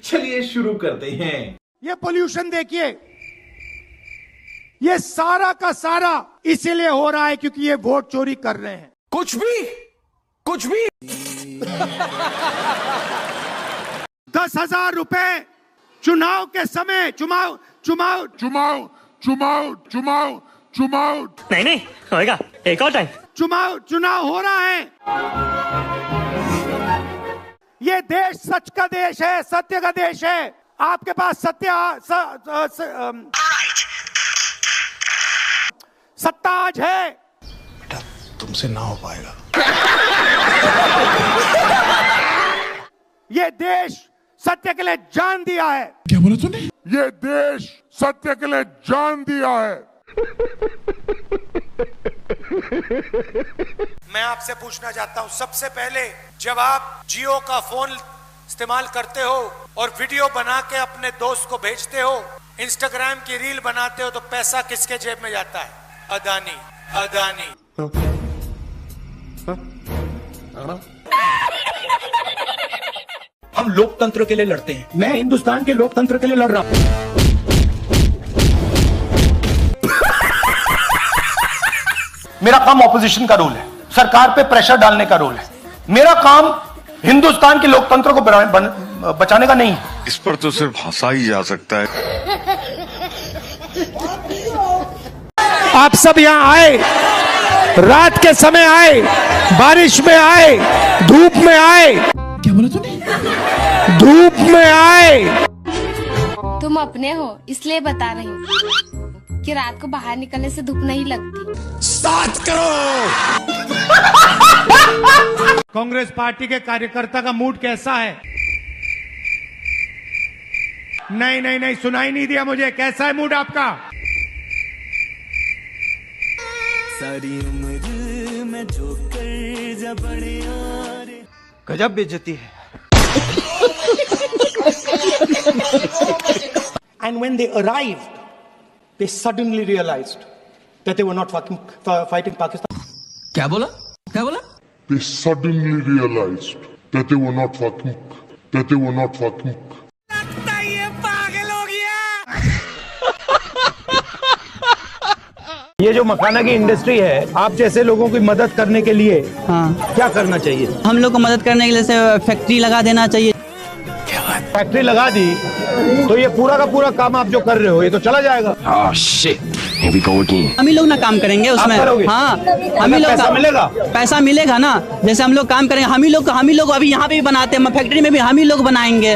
चलिए शुरू करते हैं। ये पोल्यूशन देखिए, ये सारा का सारा इसीलिए हो रहा है क्योंकि ये वोट चोरी कर रहे हैं। कुछ भी 10,000 रुपए चुनाव के समय चुनाव नहीं होएगा, एक और टाइम। चुनाव हो रहा है। ये देश सच का देश है, सत्य का देश है। आपके पास सत्ता आज है। बेटा तुमसे ना हो पाएगा। ये देश सत्य के लिए जान दिया है। क्या बोला तूने? ये देश सत्य के लिए जान दिया है। मैं आपसे पूछना चाहता हूं, सबसे पहले जब आप जियो का फोन इस्तेमाल करते हो और वीडियो बना के अपने दोस्त को भेजते हो, इंस्टाग्राम की रील बनाते हो, तो पैसा किसके जेब में जाता है? अदानी। हम लोकतंत्र के लिए लड़ते हैं। मैं हिंदुस्तान के लोकतंत्र के लिए लड़ रहा हूं। मेरा काम ऑपोजिशन का रोल है, सरकार पे प्रेशर डालने का रोल है। मेरा काम हिंदुस्तान के लोकतंत्र को बचाने का नहीं है। इस पर तो सिर्फ हंसा ही जा सकता है। आप सब यहाँ आए, रात के समय आए, बारिश में आए, धूप में आए। क्या बोला तूने? धूप में आए। तुम अपने हो इसलिए बता रही हूँ कि रात को बाहर निकलने से धूप नहीं लगती। 7 करोड़। कांग्रेस पार्टी के कार्यकर्ता का मूड कैसा है? नहीं, सुनाई नहीं दिया मुझे। कैसा है मूड आपका? सारी उम्र में जो कर जबड़े गजब बेइज्जती है। And when they arrived, they suddenly realized that they were not fighting Pakistan. क्या बोला? They suddenly realized that they were not fucking. ये जो मखाना की इंडस्ट्री है, आप जैसे लोगों की मदद करने के लिए क्या करना चाहिए? हम लोग को मदद करने के लिए फैक्ट्री लगा देना चाहिए। फैक्ट्री लगा दी तो ये पूरा का पूरा काम आप जो कर रहे हो ये तो चला जाएगा। हम ही लोग ना काम करेंगे उसमें। हाँ, हम ही लोग पैसा मिलेगा ना। जैसे हम लोग काम करेंगे, हम ही लोग अभी यहाँ पे भी बनाते हैं, फैक्ट्री में भी हम ही लोग बनाएंगे।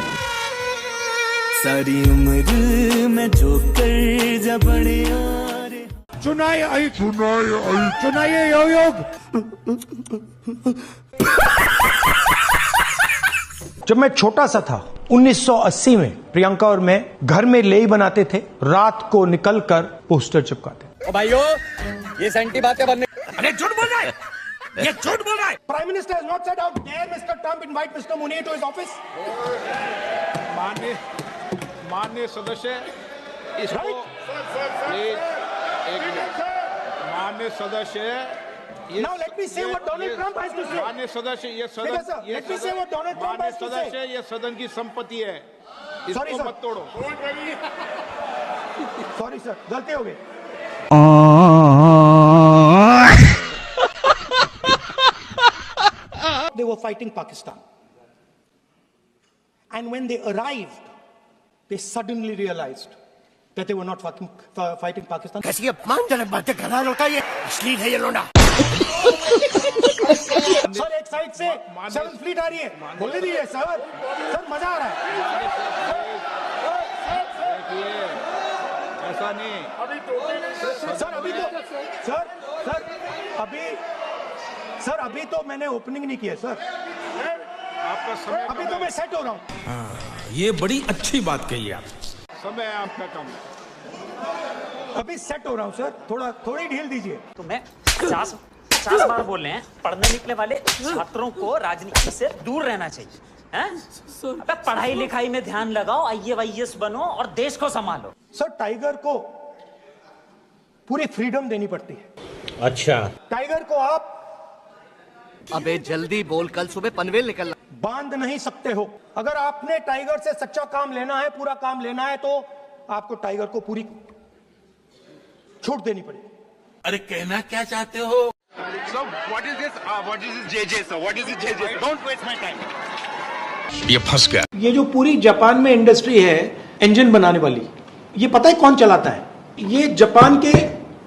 सारी उम्र में जो कर जबड़े चुनाई योग। जब मैं छोटा सा था 1980 में प्रियंका और मैं घर में लेई बनाते थे, रात को निकलकर पोस्टर चिपकाते। भाइयों ये सेंटी बातें बनने। अरे झूठ बोल रहा है, ये झूठ बोल रहा है। Prime minister has not said out there Mister Trump invite Mister Munir to his office. माननीय सदस्य इसको माननीय सदस्य Now let me say what Donald Trump has to say. माननीय सदस्य ये सदन ये सदन की संपत्ति है, इसको मत तोड़ो। सॉरी सर, गलती हो गई। They were fighting Pakistan, and when they arrived, they suddenly realized that they were not fighting Pakistan. कैसी अपमानजनक बातें कर रहा है ये, अश्लील है ये लोंडा। सर एक साइड से 7th फ्लीट आ रही है, बोलने दीजिए सर मजा आ रहा है। ऐसा नहीं सर अभी तो मैंने ओपनिंग नहीं किया सर। आपका समय अभी तो मैं सेट हो रहा हूँ। ये बड़ी अच्छी बात कही आप। समय आपका कम है। अभी सेट हो रहा हूँ सर, थोड़ी ढील दीजिए। तो मैं 50 बार बोल रहे हैं, पढ़ने निकले वाले छात्रों को राजनीति से दूर रहना चाहिए। अबे पढ़ाई लिखाई में ध्यान लगाओ, IAS बनो और देश को संभालो। सर टाइगर को पूरी फ्रीडम देनी पड़ती है। अच्छा, टाइगर को आप अबे जल्दी बोल, कल सुबह पनवेल निकलना। बांध नहीं सकते हो। अगर आपने टाइगर से सच्चा काम लेना है, पूरा काम लेना है, तो आपको टाइगर को पूरी छूट देनी पड़ेगी। अरे कहना क्या चाहते हो? So what is this JJ sir? What is this JJ? Don't waste my time. ये फंस गया। ये जो पूरी जापान में इंडस्ट्री है इंजन बनाने वाली, ये पता है कौन चलाता है? ये जापान के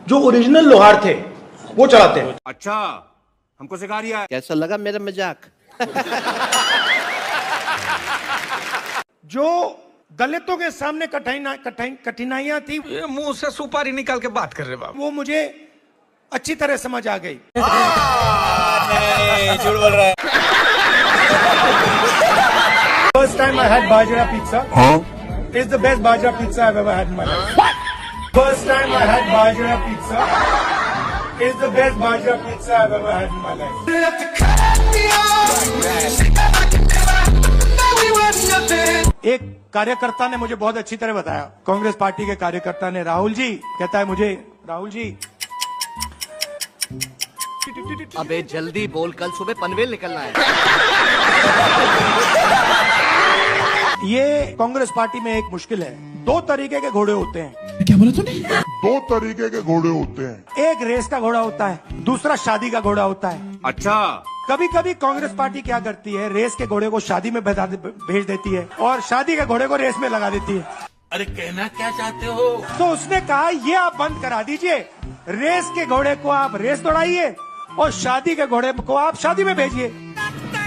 जो ओरिजिनल लोहार थे वो चलाते हैं। अच्छा, हमको सिखा रिया है। कैसा लगा मेरा मजाक? जो दलितों के सामने कठिनाइयां थी, ये मुंह से सुपारी निकाल के बात कर रहे बाबू। वो मुझे अच्छी तरह समझ आ गई। झूठ बोल रहा है। First time I had bajra pizza. It's the best bajra pizza I've ever had in my life. First time I had bajra pizza. It's the best bajra pizza I've ever had in my life. एक कार्यकर्ता ने मुझे बहुत अच्छी तरह बताया, Congress party के कार्यकर्ता ने, राहुल जी कहता है मुझे, राहुल जी अबे जल्दी बोल, कल सुबह पनवेल निकलना है। ये कांग्रेस पार्टी में एक मुश्किल है, दो तरीके के घोड़े होते हैं। क्या बोला तूने? दो तरीके के घोड़े होते हैं, एक रेस का घोड़ा होता है, दूसरा शादी का घोड़ा होता है। अच्छा, कभी कभी कांग्रेस पार्टी क्या करती है, रेस के घोड़े को शादी में भेज देती है और शादी के घोड़े को रेस में लगा देती है। अरे कहना क्या चाहते हो? तो उसने कहा ये आप बंद करा दीजिए, रेस के घोड़े को आप रेस दौड़ाइए और शादी के घोड़े को आप शादी में भेजिए।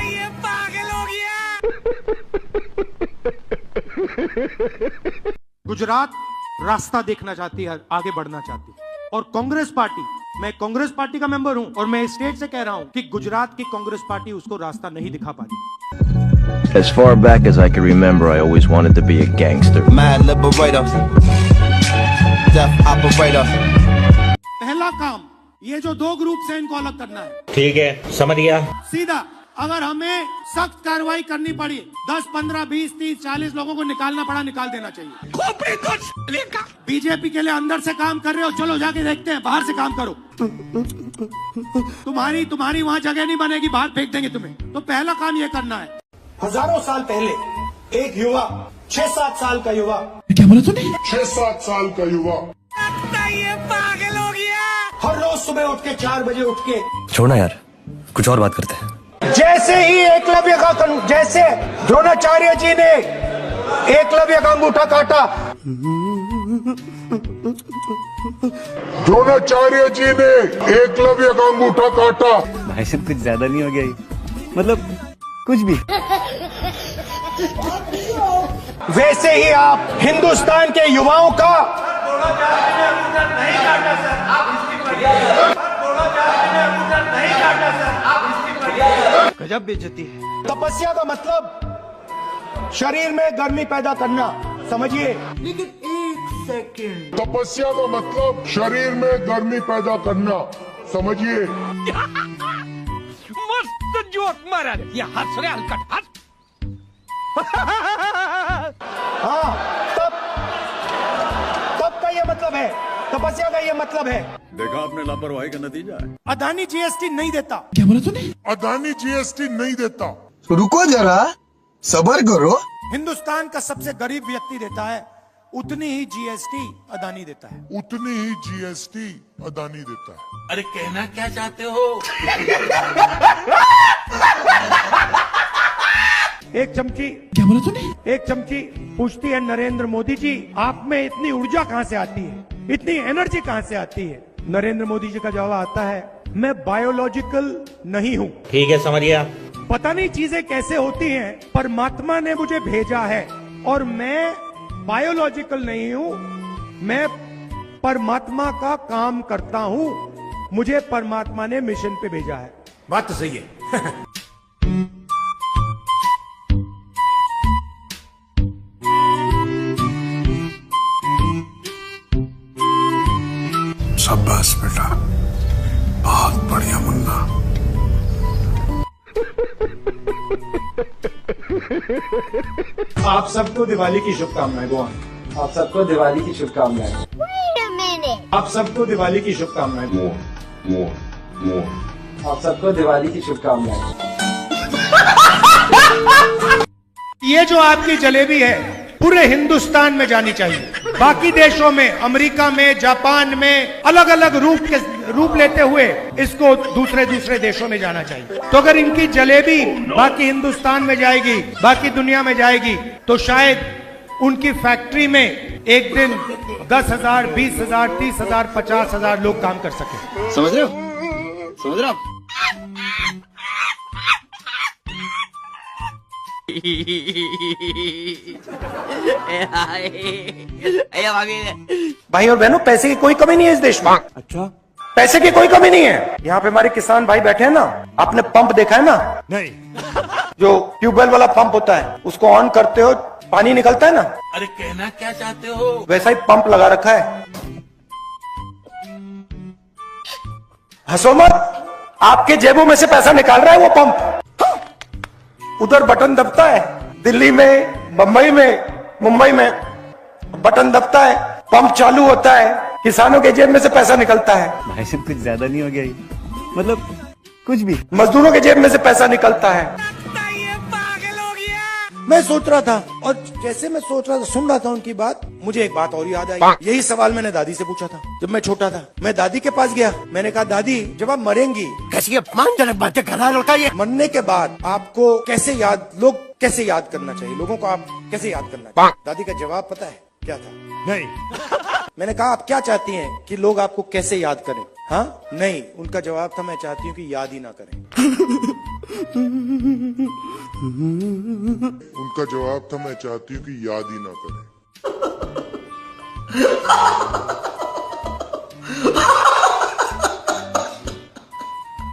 ये पागल हो गया। गुजरात रास्ता देखना चाहती है, आगे बढ़ना चाहती है, और कांग्रेस पार्टी, मैं कांग्रेस पार्टी का मेंबर हूं और मैं स्टेट से कह रहा हूं कि गुजरात की कांग्रेस पार्टी उसको रास्ता नहीं दिखा पाती। As far back as I can remember, I always wanted to be a gangster. Mad liberator, death operator. पहला काम, ये जो दो ग्रुप से इनको अलग करना है। ठीक है, समझ गया। सीधा, अगर हमें सख्त कार्रवाई करनी पड़ी, 10, 15, 20, 30, 40 लोगों को निकालना पड़ा, निकाल देना चाहिए। बीजेपी के लिए अंदर से काम कर रहे हो, चलो जाके देखते हैं, बाहर से काम करो। तुम्हारी वहाँ जगह नहीं बनेगी, बाहर फेंक देंगे तुम्हें। तो पहला काम ये करना है। हजारों साल पहले एक युवा, 6-7 साल का युवा, क्या बोला तूने? 6-7 साल का युवा ये पागल हो गया। हर रोज सुबह उठ के 4 बजे उठ के, छोड़ना यार, कुछ और बात करते हैं। जैसे ही एकलव्य का जैसे द्रोणाचार्य जी ने एकलव्य का अंगूठा काटा, द्रोणाचार्य जी ने एकलव्य का अंगूठा काटा। भाई साहब कुछ ज्यादा नहीं हो गया ये? मतलब कुछ भी। वैसे ही आप हिंदुस्तान के युवाओं का गजब बेइज्जती है। तपस्या का मतलब शरीर में गर्मी पैदा करना, समझिए। लेकिन 1 सेकंड, तपस्या का मतलब शरीर में गर्मी पैदा करना, समझिए। मस्त जोक मारा रे। ये हंस रहे हलकट हंस। हाँ, तब का ये मतलब है, तपस्या का ये मतलब है। देखा आपने लापरवाही का नतीजा है। अदानी जीएसटी नहीं देता। क्या बोला तूने? अदानी जीएसटी नहीं देता। रुको जरा, सबर करो। हिंदुस्तान का सबसे गरीब व्यक्ति देता है उतनी ही जीएसटी अदानी देता है। उतनी ही जीएसटी अदानी देता है। अरे कहना क्या चाहते हो? एक चमची, क्या बोला तूने? एक चमची पूछती है, नरेंद्र मोदी जी आप में इतनी ऊर्जा कहां से आती है, इतनी एनर्जी कहां से आती है? नरेंद्र मोदी जी का जवाब आता है, मैं बायोलॉजिकल नहीं हूं। ठीक है, समझ गया। पता नहीं चीजें कैसे होती हैं, परमात्मा ने मुझे भेजा है और मैं बायोलॉजिकल नहीं हूं, मैं परमात्मा का काम करता हूं, मुझे परमात्मा ने मिशन पे भेजा है। बात तो सही है। शाबाश बेटा, बहुत बढ़िया मुन्ना। आप सबको दिवाली की शुभकामनाएं। गोवान, आप सबको दिवाली की शुभकामनाएं। आप सबको दिवाली की शुभकामनाएं। आप सबको दिवाली की शुभकामनाएं। ये जो आपकी जलेबी है पूरे हिंदुस्तान में जानी चाहिए, बाकी देशों में, अमेरिका में, जापान में अलग अलग रूप लेते हुए इसको दूसरे देशों में जाना चाहिए। तो अगर इनकी जलेबी बाकी हिंदुस्तान में जाएगी, बाकी दुनिया में जाएगी, तो शायद उनकी फैक्ट्री में एक दिन 10,000, 20,000, 30,000, 50,000 लोग काम कर सके। समझ रहे हो? समझ रहे हो? भाई और बहनों, पैसे की कोई कमी नहीं है इस देश में। अच्छा, पैसे की कोई कमी नहीं है। यहाँ पे हमारे किसान भाई बैठे हैं ना, आपने पंप देखा है ना? नहीं। जो ट्यूबवेल वाला पंप होता है, उसको ऑन करते हो, पानी निकलता है ना? अरे कहना क्या चाहते हो? वैसा ही पंप लगा रखा है। हंसो मत, आपके जेबों में से पैसा निकाल रहा है वो पंप। उधर बटन दबता है, दिल्ली में, मुंबई में बटन दबता है, पंप चालू होता है, किसानों के जेब में से पैसा निकलता है। भाई साहब कुछ ज्यादा नहीं हो गया ये? मतलब कुछ भी? मजदूरों के जेब में से पैसा निकलता है। मैं सोच रहा था, और जैसे मैं सोच रहा था, सुन रहा था उनकी बात, मुझे एक बात और याद आई। यही सवाल मैंने दादी से पूछा था जब मैं छोटा था। मैं दादी के पास गया, मैंने कहा दादी जब आप मरेंगी, कैसी अपमानजनक बातें कर रहा है लड़का ये, मरने के बाद आपको लोग कैसे याद करना चाहिए, लोगों को आप कैसे याद करना चाहिए? दादी का जवाब पता है क्या था? नहीं। मैंने कहा आप क्या चाहती हैं कि लोग आपको कैसे याद करें? हाँ, नहीं, उनका जवाब था मैं चाहती हूँ कि याद ही ना करें। उनका जवाब था मैं चाहती हूँ कि याद ही ना करें।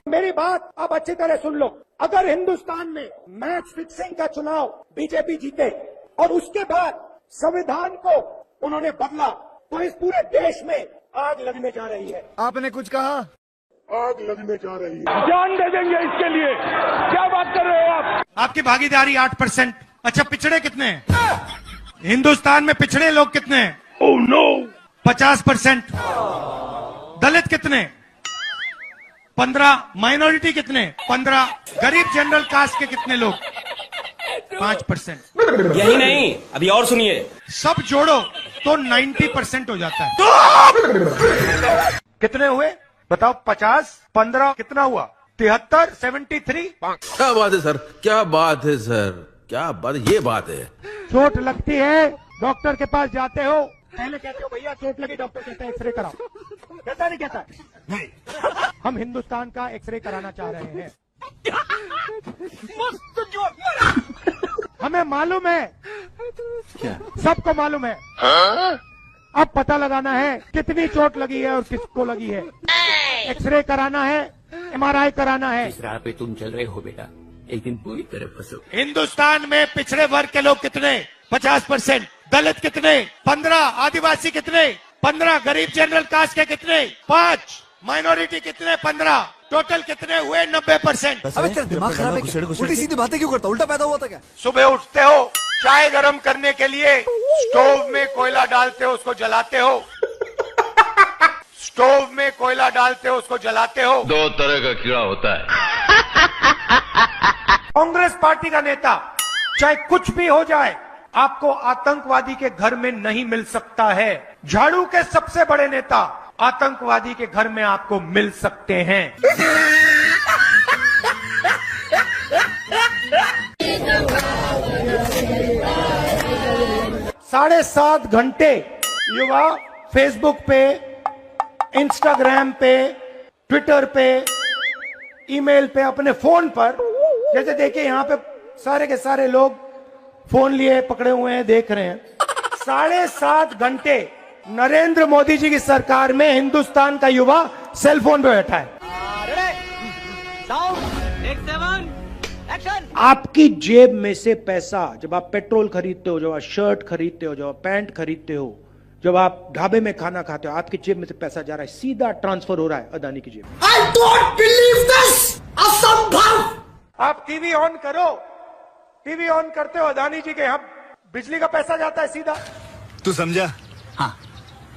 मेरी बात अब अच्छी तरह सुन लो। अगर हिंदुस्तान में मैच फिक्सिंग का चुनाव बीजेपी जीते और उसके बाद संविधान को उन्होंने बदला, तो इस पूरे देश में आग लगने जा रही है। आपने कुछ कहा? आग लगने जा रही है। जान दे देंगे इसके लिए। क्या बात कर रहे हो आप? आपकी भागीदारी 8%। अच्छा, पिछड़े कितने हैं? हिंदुस्तान में पिछड़े लोग कितने हैं? Oh no, 50%। दलित कितने? 15। माइनॉरिटी कितने? 15। गरीब जनरल कास्ट के कितने लोग? 5%। यही नहीं, अभी और सुनिए। सब जोड़ो तो 90% हो जाता है। कितने हुए बताओ? 50, 15 कितना हुआ? 73, 73। क्या बात है सर, क्या बात है सर, क्या बात, ये बात है। चोट लगती है, डॉक्टर के पास जाते हो, पहले कहते हो भैया चोट लगी, डॉक्टर कहता है एक्सरे कराओ। कहता नहीं कहता? नहीं। हम हिंदुस्तान का एक्सरे कराना चाह रहे हैं। हमें मालूम है, क्या? सबको मालूम है। अब पता लगाना है कितनी चोट लगी है और किसको लगी है। एक्सरे कराना है, MRI कराना है। इस राह पे तुम चल रहे हो बेटा, एक दिन पूरी तरह फंसो। हिंदुस्तान में पिछड़े वर्ग के लोग कितने? 50%। दलित कितने? 15। आदिवासी कितने? 15। गरीब जनरल कास्ट के कितने? 5। माइनॉरिटी कितने? 15। टोटल कितने हुए? 90%। दिमाग खराब है, उल्टी सीधी बातें क्यों करता? उल्टा पैदा हुआ था क्या? सुबह उठते हो, चाय गरम करने के लिए स्टोव में कोयला डालते हो, उसको जलाते हो। स्टोव में कोयला डालते हो, उसको जलाते हो। 2 तरह का कीड़ा होता है। कांग्रेस पार्टी का नेता चाहे कुछ भी हो जाए, आपको आतंकवादी के घर में नहीं मिल सकता है। झाड़ू के सबसे बड़े नेता आतंकवादी के घर में आपको मिल सकते हैं। 7.5 घंटे युवा फेसबुक पे, इंस्टाग्राम पे, ट्विटर पे, ईमेल पे, अपने फोन पर, जैसे देखिए यहाँ पे सारे के सारे लोग फोन लिए पकड़े हुए हैं, देख रहे हैं। 7.5 घंटे नरेंद्र मोदी जी की सरकार में हिंदुस्तान का युवा सेल फोन पे बैठा है। आपकी जेब में से पैसा, जब आप पेट्रोल खरीदते हो, जब आप शर्ट खरीदते हो, जब आप पैंट खरीदते हो, जब आप ढाबे में खाना खाते हो, आपकी जेब में से पैसा जा रहा है, सीधा ट्रांसफर हो रहा है अदानी की जेब में। I don't believe this! असंभव! आप टीवी ऑन करो, टीवी ऑन करते हो, अदानी जी के यहाँ बिजली का पैसा जाता है सीधा। तू समझा? हाँ।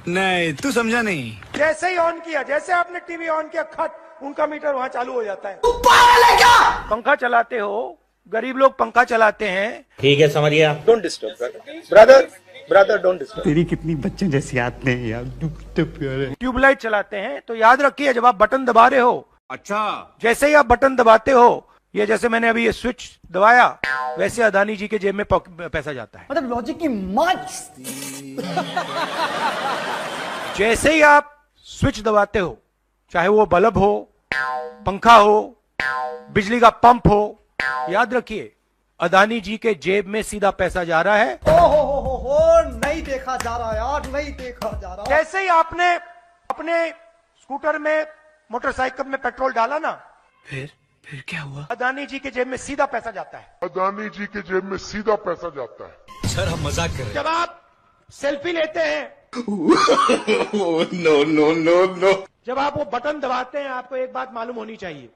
नहीं, तू समझा नहीं। जैसे ही ऑन किया, जैसे आपने टीवी ऑन किया, खट, उनका मीटर वहां चालू हो जाता है। तू पागल है क्या? पंखा चलाते हो, गरीब लोग पंखा चलाते हैं। ठीक है समझ गया। Don't disturb brother don't disturb. तेरी कितनी बच्चे जैसी आते हैं यार, तो प्यार है। ट्यूबलाइट चलाते हैं तो याद रखिए जब आप बटन दबा रहे हो, अच्छा, जैसे ही आप बटन दबाते हो, ये जैसे मैंने अभी ये स्विच दबाया, वैसे अदानी जी के जेब में पैसा जाता है। मतलब लॉजिक की मौज। जैसे ही आप स्विच दबाते हो, चाहे वो बल्ब हो, पंखा हो, बिजली का पंप हो, याद रखिए अदानी जी के जेब में सीधा पैसा जा रहा है। हो नहीं देखा जा रहा यार, नहीं देखा जा रहा। जैसे ही आपने अपने स्कूटर में, मोटरसाइकिल में पेट्रोल डाला ना, फिर क्या हुआ? अदानी जी के जेब में सीधा पैसा जाता है। अदानी जी के जेब में सीधा पैसा जाता है। सर हम मजाक कर रहे हैं। जब आप सेल्फी लेते हैं, नो नो नो नो, जब आप वो बटन दबाते हैं, आपको एक बात मालूम होनी चाहिए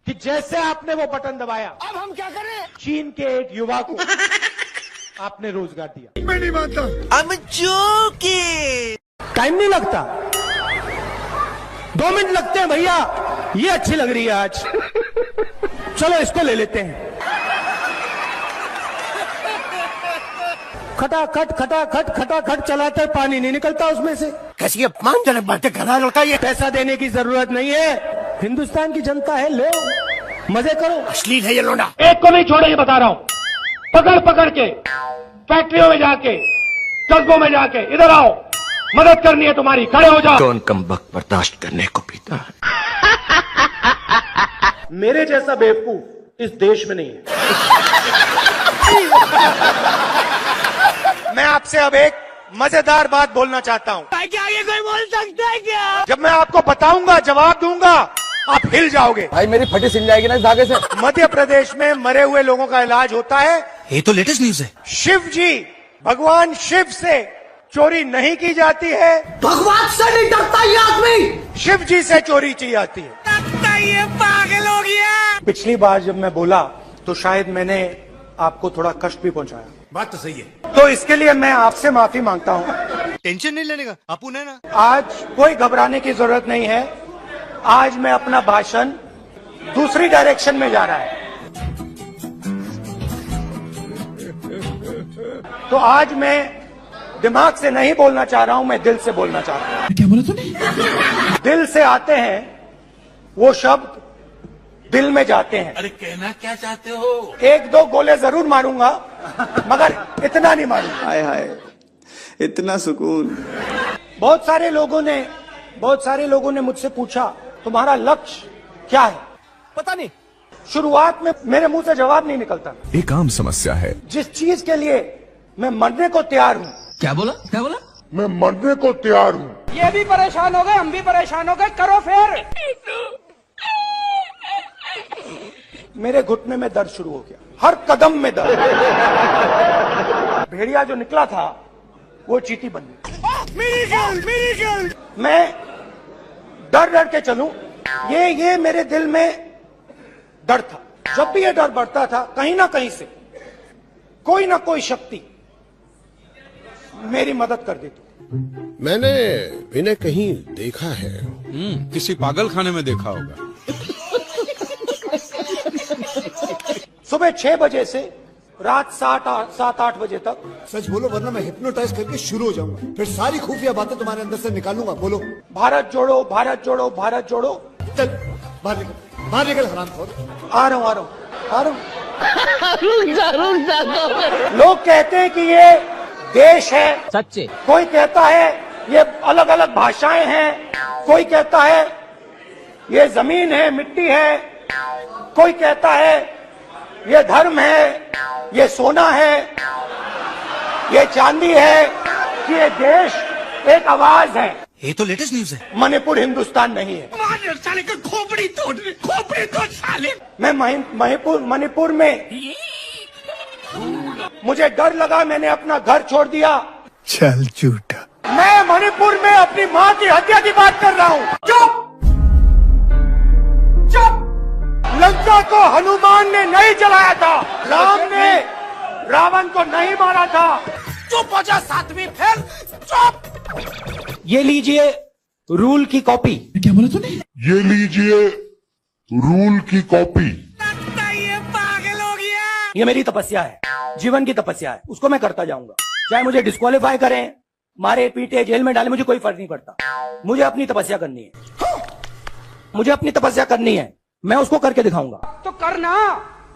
कि जैसे आपने वो बटन दबाया, अब हम क्या करें, चीन के एक युवा को आपने रोजगार दिया। मैं नहीं मानता। टाइम नहीं लगता, 2 मिनट लगते हैं भैया। ये अच्छी लग रही है आज, चलो इसको ले लेते हैं। खटाखट खटाखट खटाखट चलाते पानी नहीं निकलता उसमें से। कैसी अपमानजनक बातें कर रहा है लड़का ये। पैसा देने की जरूरत नहीं है, हिंदुस्तान की जनता है, लो मजे करो। अश्लील है ये लोंडा। एक को नहीं छोड़े, ये बता रहा हूँ। पकड़ पकड़ के फैक्ट्रियों में जाके, कस्बों में जाके, इधर आओ, मदद करनी है तुम्हारी, खड़े हो जाओ। कौन कम वक्त बर्दाश्त करने को पीता है? मेरे जैसा बेवकूफ इस देश में नहीं है। मैं आपसे अब एक मजेदार बात बोलना चाहता हूँ। क्या ये कोई बोल सकता है क्या? जब मैं आपको बताऊंगा, जवाब दूंगा, आप हिल जाओगे। भाई मेरी फटी सिल जाएगी ना इस धागे से। मध्य प्रदेश में मरे हुए लोगों का इलाज होता है। ये तो लेटेस्ट न्यूज है। शिव जी, भगवान शिव से चोरी नहीं की जाती है। भगवान से नहीं डरता ये आदमी, शिव जी से चोरी की जाती है। ये पागल हो गया। पिछली बार जब मैं बोला तो शायद मैंने आपको थोड़ा कष्ट भी पहुंचाया। बात तो सही है। तो इसके लिए मैं आपसे माफी मांगता हूँ। टेंशन नहीं लेने का, आपू ने ना। आज कोई घबराने की जरूरत नहीं है। आज मैं अपना भाषण दूसरी डायरेक्शन में जा रहा है। तो आज मैं दिमाग से नहीं बोलना चाह रहा हूं, मैं दिल से बोलना चाह रहा हूं। क्या बोला तूने? दिल से आते हैं वो शब्द, दिल में जाते हैं। अरे कहना क्या चाहते हो? 1-2 गोले जरूर मारूंगा, मगर इतना नहीं मारूंगा। हाय हाय, इतना सुकून। बहुत सारे लोगों ने मुझसे पूछा तुम्हारा लक्ष्य क्या है? पता नहीं, शुरुआत में मेरे मुंह से जवाब नहीं निकलता। एक आम समस्या है। जिस चीज के लिए मैं मरने को तैयार हूँ। क्या बोला? क्या बोला? मैं मरने को तैयार हूँ। ये भी परेशान हो गए, हम भी परेशान हो गए, करो फिर। मेरे घुटने में दर्द शुरू हो गया, हर कदम में दर्द। भेड़िया जो निकला था वो चींटी बन गई। मिरेकल। मैं डर डर के चलूं, ये मेरे दिल में डर था। जब भी ये डर बढ़ता था, कहीं ना कहीं से कोई ना कोई शक्ति मेरी मदद कर देती। मैंने इन्हें कहीं देखा है। किसी पागल खाने में देखा होगा। सुबह 6 बजे से रात 7-8 बजे तक। सच बोलो वरना मैं हिप्नोटाइज करके शुरू हो जाऊंगा, फिर सारी खुफिया बातें तुम्हारे अंदर से निकालूंगा। बोलो। भारत जोड़ो, भारत जोड़ो, भारत जोड़ो। चल बाहर निकल हरामखोर। आ रहा हूं। लोग कहते हैं कि ये देश है, सच्चे। कोई कहता है ये अलग अलग भाषाएं हैं, कोई कहता है ये जमीन है, मिट्टी है, कोई कहता है ये धर्म है, ये सोना है, ये चांदी है, कि ये देश एक आवाज है। ये तो लेटेस्ट न्यूज है। मणिपुर हिंदुस्तान नहीं है। साले का खोपड़ी तोड़ साले। मैं मणिपुर में मुझे डर लगा, मैंने अपना घर छोड़ दिया। चल झूठा। मैं मणिपुर में अपनी माँ की हत्या की बात कर रहा हूँ। चुप। लंका को हनुमान ने नहीं जलाया था, राम ने रावण को नहीं मारा था। चुप हो जा, 7वीं फेल। चुप। ये लीजिए रूल की कॉपी। क्या बोला तूने? ये लीजिए रूल की कॉपी। ये ये मेरी तपस्या है, जीवन की तपस्या है, उसको मैं करता जाऊंगा। चाहे मुझे डिस्क्वालीफाई करें, मारे पीटे जेल में डाले, मुझे कोई फर्क नहीं पड़ता। मुझे अपनी तपस्या करनी है, मुझे अपनी तपस्या करनी है, मैं उसको करके दिखाऊंगा। तो करना,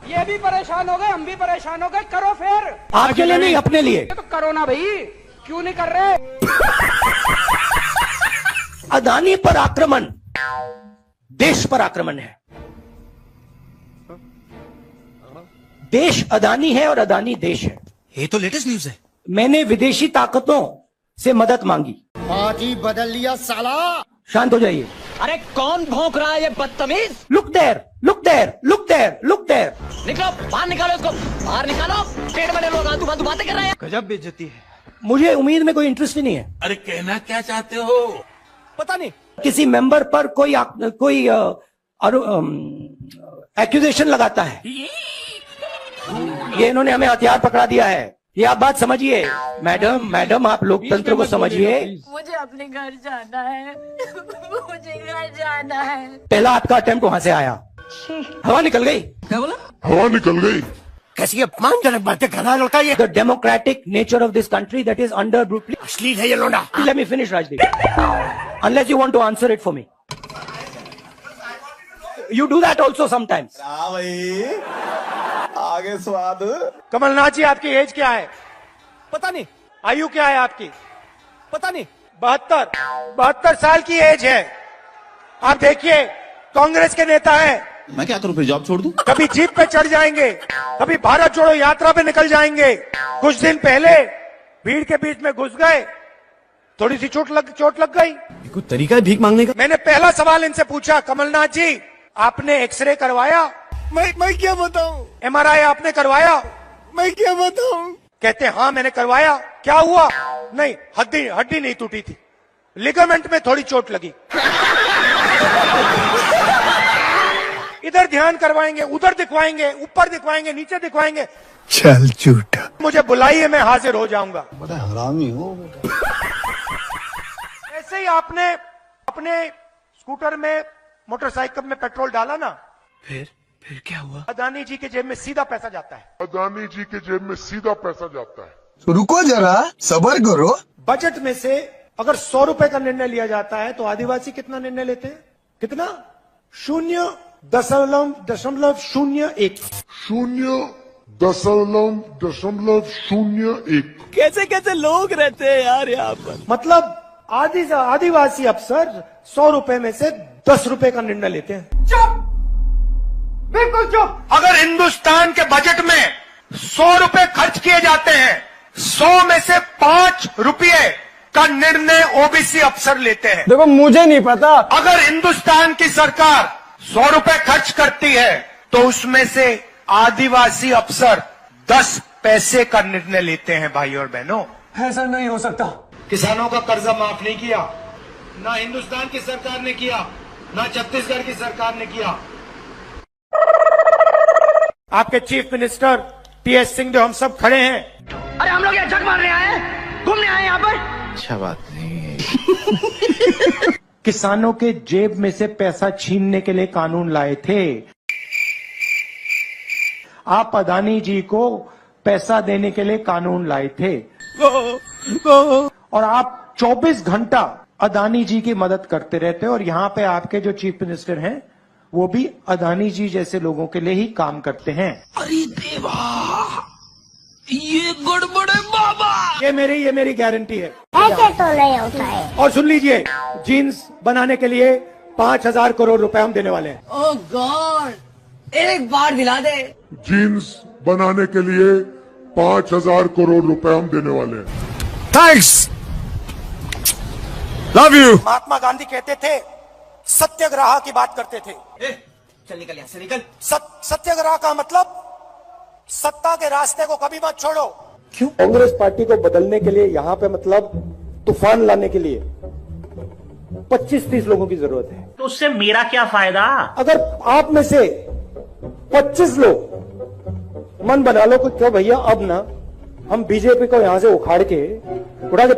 ये भी परेशान हो गए, हम भी परेशान हो गए, करो फिर। आपके लिए नहीं, अपने लिए। तो करो ना भाई, क्यों नहीं कर रहे? अदानी पर आक्रमण देश पर आक्रमण है। देश अदानी है और अदानी देश है। ये तो लेटेस्ट न्यूज है। मैंने विदेशी ताकतों से मदद मांगी। आज ही बदल लिया साला। शांत हो जाइए। अरे कौन भौंक रहा है ये बदतमीज? Look there, look there, look there, look there. निकलो बाहर, निकालो इसको बाहर, निकालो। पेट में लोग आतू फालतू बातें कर रहे हैं। गजब बेइज्जती है। मुझे उम्मीद में कोई इंटरेस्ट ही नहीं है। अरे कहना क्या चाहते हो? पता नहीं किसी मेंबर पर कोई एक्यूजेशन लगाता है, ये इन्होंने हमें हथियार पकड़ा दिया है। ये आप बात समझिए मैडम, आप लोकतंत्र को समझिए। मुझे अपने घर जाना है, मुझे घर जाना है। पहला आपका अटेम्प्ट वहां से आया, हवा निकल गई। क्या बोला? हवा निकल गई। कैसी अपमानजनक बातें कर रहा है लड़का ये। The democratic nature of this country that is under brutally. अश्लील है ये लोंडा। Let me finish Rajdeep, unless you want to answer it for me. You do that also sometimes. भाई आगे स्वाद। कमलनाथ जी, आपकी एज क्या है? पता नहीं। आयु क्या है आपकी? पता नहीं। 72 साल की एज है। आप देखिए, कांग्रेस के नेता हैं, मैं क्या करूं, फिर जॉब छोड़ दूं? कभी जीप पे चढ़ जाएंगे, कभी भारत जोड़ो यात्रा पे निकल जाएंगे। कुछ दिन पहले भीड़ के बीच में घुस गए, थोड़ी सी चोट लग गई। कोई तरीका है भीख मांगने का? मैंने पहला सवाल इनसे पूछा, कमलनाथ जी आपने एक्सरे करवाया? मैं क्या बताऊं? MRI आपने करवाया? मैं क्या बताऊं? कहते हाँ मैंने करवाया। क्या हुआ? नहीं, हड्डी नहीं टूटी थी, लिगामेंट में थोड़ी चोट लगी। इधर ध्यान करवाएंगे, उधर दिखवाएंगे, ऊपर दिखवाएंगे, नीचे दिखवाएंगे। चल झूठा। मुझे बुलाइए, मैं हाजिर हो जाऊंगा। बड़ा हरामी हो। ऐसे ही आपने अपने स्कूटर में, मोटरसाइकिल में पेट्रोल डाला ना, फिर क्या हुआ? अदानी जी के जेब में सीधा पैसा जाता है। अदानी जी के जेब में सीधा पैसा जाता है। तो रुको जरा, सब्र करो। बजट में से अगर 100 रुपए का निर्णय लिया जाता है तो आदिवासी कितना निर्णय लेते हैं? कितना? 0.01। 0.01। कैसे कैसे लोग रहते हैं यार यहाँ पर। मतलब आदिवासी अफसर 100 रुपए में से 10 रुपए का निर्णय लेते हैं। चुप, बिल्कुल चुप। अगर हिंदुस्तान के बजट में 100 रुपए खर्च किए जाते हैं, 100 में से 5 रुपये का निर्णय ओबीसी अफसर लेते हैं। देखो मुझे नहीं पता। अगर हिंदुस्तान की सरकार 100 रुपए खर्च करती है तो उसमें से आदिवासी अफसर 10 पैसे का निर्णय लेते हैं। भाई और बहनों, ऐसा नहीं हो सकता। किसानों का कर्जा माफ नहीं किया, ना हिंदुस्तान की सरकार ने किया, ना छत्तीसगढ़ की सरकार ने किया। आपके चीफ मिनिस्टर टीएस सिंहदेव, हम सब खड़े हैं। अरे हम लोग यहाँ जग मारने आए हैं, घूमने आए हैं यहाँ पर। अच्छा बात नहीं। किसानों के जेब में से पैसा छीनने के लिए कानून लाए थे। आप अदानी जी को पैसा देने के लिए कानून लाए थे और आप 24 घंटा अदानी जी की मदद करते रहते हैं। और यहाँ पे आपके जो चीफ मिनिस्टर हैं वो भी अदानी जी जैसे लोगों के लिए ही काम करते हैं। अरे देवा, ये गड़बड़ है बाबा। ये मेरी गारंटी है। ऐसे तो नहीं होता है। और सुन लीजिए, जीन्स बनाने के लिए 5,000 करोड़ रुपए हम देने वाले हैं। ओह गॉड, एक बार दिला दे। जीन्स बनाने के लिए 5,000 करोड़ रुपए हम देने वाले हैं। Thanks, love you. Mahatma Gandhi कहते थे, सत्याग्रह की बात करते थे। चल निकल यहाँ से, निकल। सत्याग्रह का मतलब सत्ता के रास्ते को कभी मत छोड़ो। क्यों? कांग्रेस पार्टी को बदलने के लिए यहाँ पे मतलब तूफान लाने के लिए 25-30 लोगों की जरूरत है। तो उससे मेरा क्या फायदा? अगर आप में से 25 लोग मन बना लो कि क्या भैया अब ना हम बीजेपी को यहां से उखाड़ के उड़ा के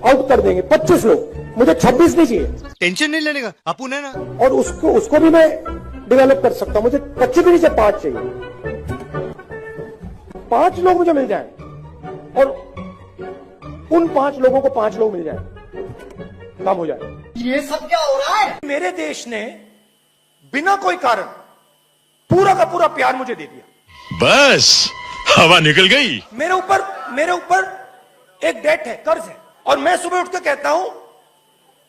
आउट कर देंगे, 25 लोग, मुझे 26 नहीं चाहिए। टेंशन नहीं लेने का, अपुन है ना। और उसको भी मैं डेवलप कर सकता हूं, मुझे 25 भी नहीं चाहिए, 5 चाहिए। 5 लोग मुझे मिल जाए और उन 5 लोगों को 5 लोग मिल जाए, काम हो जाए। ये सब क्या हो रहा है? मेरे देश ने बिना कोई कारण पूरा का पूरा प्यार मुझे दे दिया। बस हवा निकल गई। मेरे ऊपर एक डेट है, कर्ज है, और मैं सुबह उठ के कहता हूं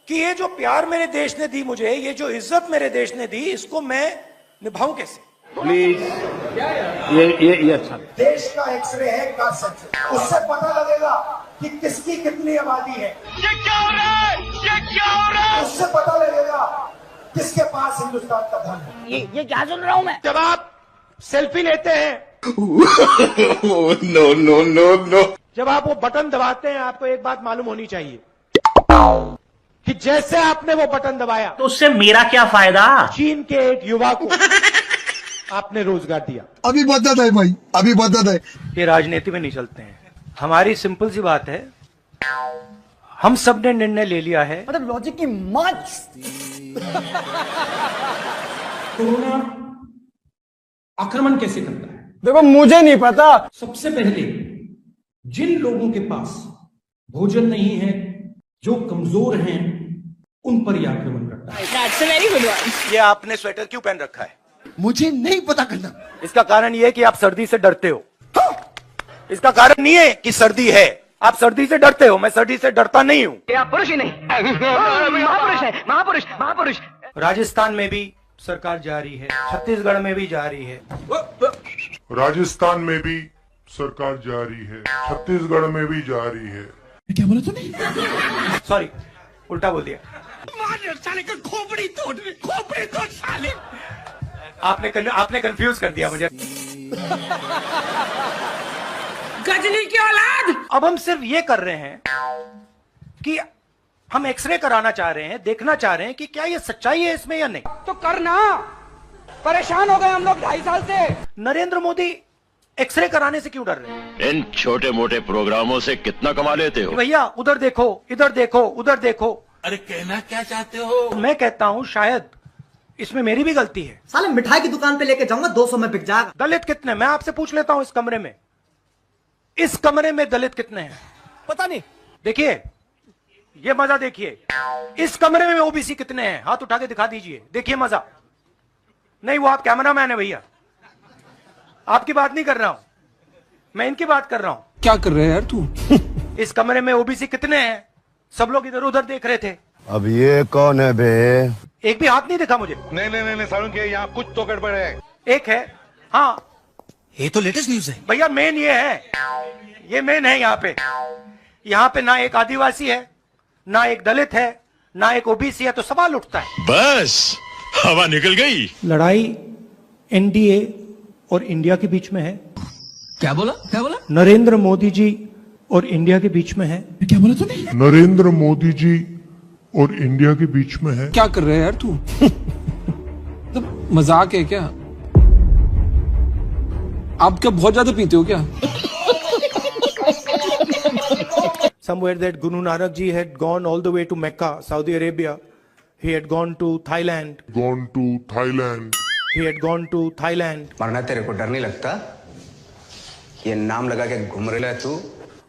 कि ये जो प्यार मेरे देश ने दी मुझे, ये जो इज्जत मेरे देश ने दी, इसको मैं निभाऊं कैसे? प्लीज ये अच्छा। देश का एक्सरे है, का सच, उससे पता लगेगा कि किसकी कितनी आबादी है। ये क्या हो रहा है? ये क्या हो रहा है? उससे पता लगेगा किसके पास हिंदुस्तान का धन है। ये क्या सुन रहा हूँ मैं? जब आप सेल्फी लेते हैं, नो नो नो नो, जब आप वो बटन दबाते हैं, आपको एक बात मालूम होनी चाहिए कि जैसे आपने वो बटन दबाया तो उससे मेरा क्या फायदा? चीन के एक युवा को आपने रोजगार दिया। अभी बदत है भाई, अभी बदत है। ये राजनीति में नहीं चलते हैं। हमारी सिंपल सी बात है, हम सब ने निर्णय ले लिया है। मतलब लॉजिक की माच। कोरोना आक्रमण कैसे करता है? देखो मुझे नहीं पता। सबसे पहले जिन लोगों के पास भोजन नहीं है, जो कमजोर हैं, उन पर यह आक्रमण करता है। That's a very good one. ये आपने स्वेटर क्यों पहन रखा है? मुझे नहीं पता करना। इसका कारण ये है कि आप सर्दी से डरते हो। इसका कारण नहीं है कि सर्दी है, आप सर्दी से डरते हो। मैं सर्दी से डरता नहीं हूं। आप पुरुष ही नहीं, महापुरुष है, महापुरुष, महापुरुष। राजस्थान में भी सरकार जा रही है, छत्तीसगढ़ में भी जा रही है, राजस्थान में भी सरकार जा रही है, छत्तीसगढ़ में भी जा रही है। क्या बोला तूने? सॉरी, उल्टा बोल दिया। साले का खोपड़ी तोड़ साले। आपने कंफ्यूज कर दिया मुझे। गजनी की औलाद। अब हम सिर्फ ये कर रहे हैं कि हम एक्सरे कराना चाह रहे हैं, देखना चाह रहे हैं कि क्या ये सच्चाई है इसमें या नहीं। तो करना, परेशान हो गए हम लोग 2.5 साल से। नरेंद्र मोदी एक्सरे कराने से क्यों डर रहे हैं? इन छोटे मोटे प्रोग्रामों से कितना कमा लेते हो? भैया उधर देखो, इधर देखो, उधर देखो। अरे कहना क्या चाहते हो? मैं कहता हूं शायद इसमें मेरी भी गलती है। साले मिठाई की दुकान पे लेके जाऊंगा, 200 में बिक जाएगा। दलित कितने? मैं आपसे पूछ लेता हूं, इस कमरे में दलित कितने हैं? पता नहीं। देखिए, ये मजा देखिए। इस कमरे में ओबीसी कितने हैं? हाथ उठा के दिखा दीजिए, देखिए मजा। नहीं, वो आप कैमरामैन है भैया, आपकी बात नहीं कर रहा हूं, मैं इनकी बात कर रहा हूं। क्या कर रहे हैं यार तू? इस कमरे में ओबीसी कितने हैं? सब लोग इधर उधर देख रहे थे। अब ये कौन है बे? एक भी हाथ नहीं दिखा मुझे। नहीं सारुण के यहाँ कुछ तो गड़बड़ है। एक है, हाँ, ये तो लेटेस्ट न्यूज है भैया। मेन ये है, ये मेन है। यहाँ पे ना एक आदिवासी है, ना एक दलित है, ना एक ओबीसी है, तो सवाल उठता है। बस हवा निकल गई। लड़ाई एनडीए और इंडिया के बीच में है। क्या बोला? नरेंद्र मोदी जी और इंडिया के बीच में है। क्या बोला तूने? नरेंद्र मोदी जी और इंडिया के बीच में है। क्या कर रहे हैं यार तू? मजाक है क्या? आप क्या बहुत ज्यादा पीते हो क्या? Somewhere that Guru Nanak ji had gone all the way to Mecca, Saudi Arabia. He had gone to Thailand. He had gone to Thailand. मरना तेरे को डर नहीं लगता? ये नाम लगा के घूम रहा है तू?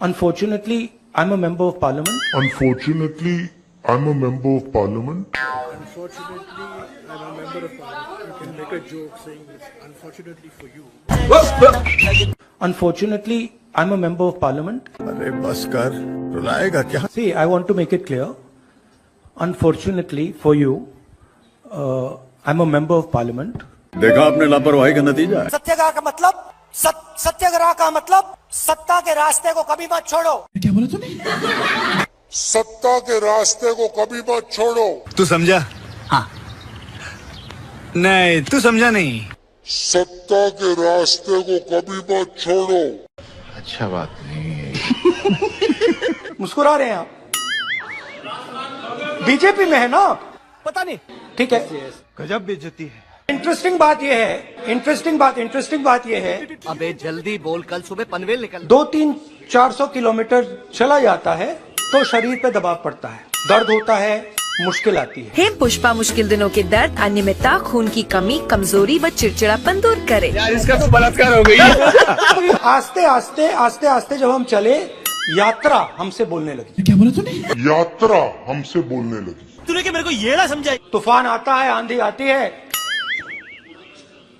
Unfortunately, I'm a member of parliament. Unfortunately, I'm a member of parliament. You can make a joke saying this. Unfortunately for you. Unfortunately, I'm a member of parliament. अरे बस कर, रुलाएगा क्या? See, I want to make it clear. Unfortunately for you, I'm a member of parliament. देखा आपने लापरवाही का नतीजा है। सत्याग्रह का मतलब सत्याग्रह का मतलब सत्ता के रास्ते को कभी मत छोड़ो। क्या बोला तूने? सत्ता के रास्ते को कभी मत छोड़ो। तू समझा? हाँ। नहीं, तू समझा नहीं। सत्ता के रास्ते को कभी मत छोड़ो। अच्छा बात नहीं है। मुस्कुरा रहे हैं आप? बीजेपी में है ना? पता नहीं। ठीक है, गजब बेइज्जती है। इंटरेस्टिंग बात यह है। अबे जल्दी बोल, कल सुबह पनवेल निकल। 200-400 किलोमीटर चला जाता है तो शरीर पे दबाव पड़ता है, दर्द होता है, मुश्किल आती है। हे पुष्पा मुश्किल दिनों के दर्द, अनियमितता, खून की कमी, कमजोरी व चिड़चिड़ापन दूर करे। यार इसका तो बलात्कार हो गई। आस्ते आस्ते आस्ते आस्ते जब हम चले, यात्रा हमसे बोलने लगी। क्या बोला तूने? यात्रा हमसे बोलने लगी। तूने क्या मेरे को ये ना समझाई? तूफान आता है, आंधी आती है,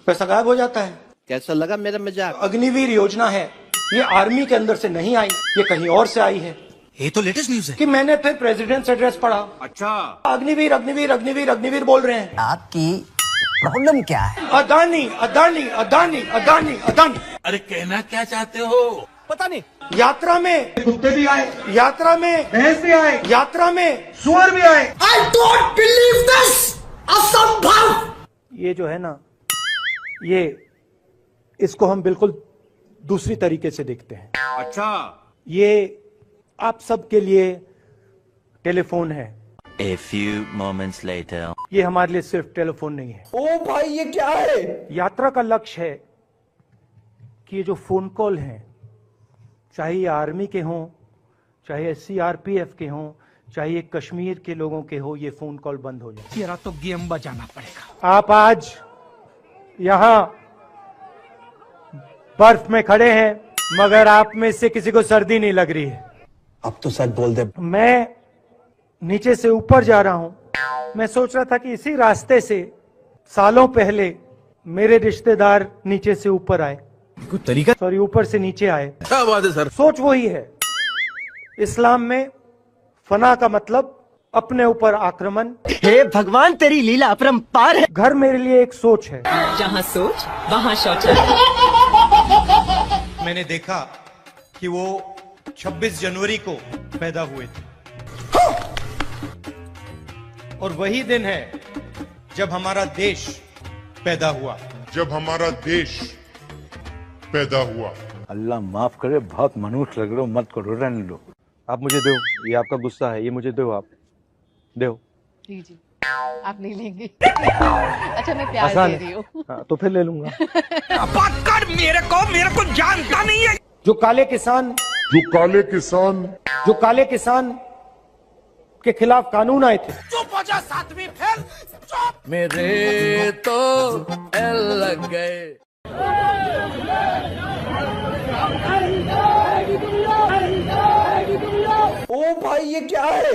पैसा गायब हो जाता है। कैसा लगा मेरा मजाक? अग्निवीर योजना है, ये आर्मी के अंदर से नहीं आई, ये कहीं और से आई है। ये तो लेटेस्ट न्यूज है कि मैंने फिर प्रेसिडेंट्स एड्रेस पढ़ा। अच्छा, अग्निवीर अग्निवीर अग्निवीर अग्निवीर बोल रहे हैं। आपकी प्रॉब्लम क्या है? अदानी अदानी अदानी अदानी अदानी। अरे कहना क्या चाहते हो? पता नहीं। यात्रा में कुत्ते भी आए, यात्रा में भैंस भी आए, यात्रा में सुअर भी आए। आई डोंट बिलीव दिस, असंभव। ये जो है ना, ये इसको हम बिल्कुल दूसरी तरीके से देखते हैं। अच्छा, ये आप सबके लिए टेलीफोन है। A few moments later. ये हमारे लिए सिर्फ टेलीफोन नहीं है। ओ भाई ये क्या है? यात्रा का लक्ष्य है कि ये जो फोन कॉल हैं, चाहे ये आर्मी के हों, चाहे CRPF के हों, चाहे ये कश्मीर के लोगों के हो, ये फोन कॉल बंद हो जाए। तेरा तो गेम बजाना पड़ेगा। आप आज यहाँ बर्फ में खड़े हैं, मगर आप में से किसी को सर्दी नहीं लग रही है। अब तो सच बोल दे। मैं नीचे से ऊपर जा रहा हूं। मैं सोच रहा था कि इसी रास्ते से सालों पहले मेरे रिश्तेदार नीचे से ऊपर आए, कुछ तरीका, सॉरी ऊपर से नीचे आए। क्या बात है सर? सोच वही है। इस्लाम में फना का मतलब अपने ऊपर आक्रमण। हे भगवान तेरी लीला अपरंपार है। घर मेरे लिए एक सोच है। जहाँ सोच वहाँ शौचालय। मैंने देखा कि वो 26 जनवरी को पैदा हुए थे, और वही दिन है जब हमारा देश पैदा हुआ। जब हमारा देश पैदा हुआ। अल्लाह माफ करे, बहुत मनुष्य लग रहे हो, मत करो, रहने दो। आप मुझे दो, ये आपका गुस्सा है, ये मुझे दो, आप दो। जी जी, आप नहीं लेंगे। अच्छा मैं प्यार दे रही हूँ। हाँ, तो फिर ले लूंगा। बात कर, मेरे को जानता नहीं है। जो काले किसान के खिलाफ कानून आए थे। चुप हो जा, सातवीं फेल। चुप। मेरे तो एल लग गए। ओ भाई ये क्या है?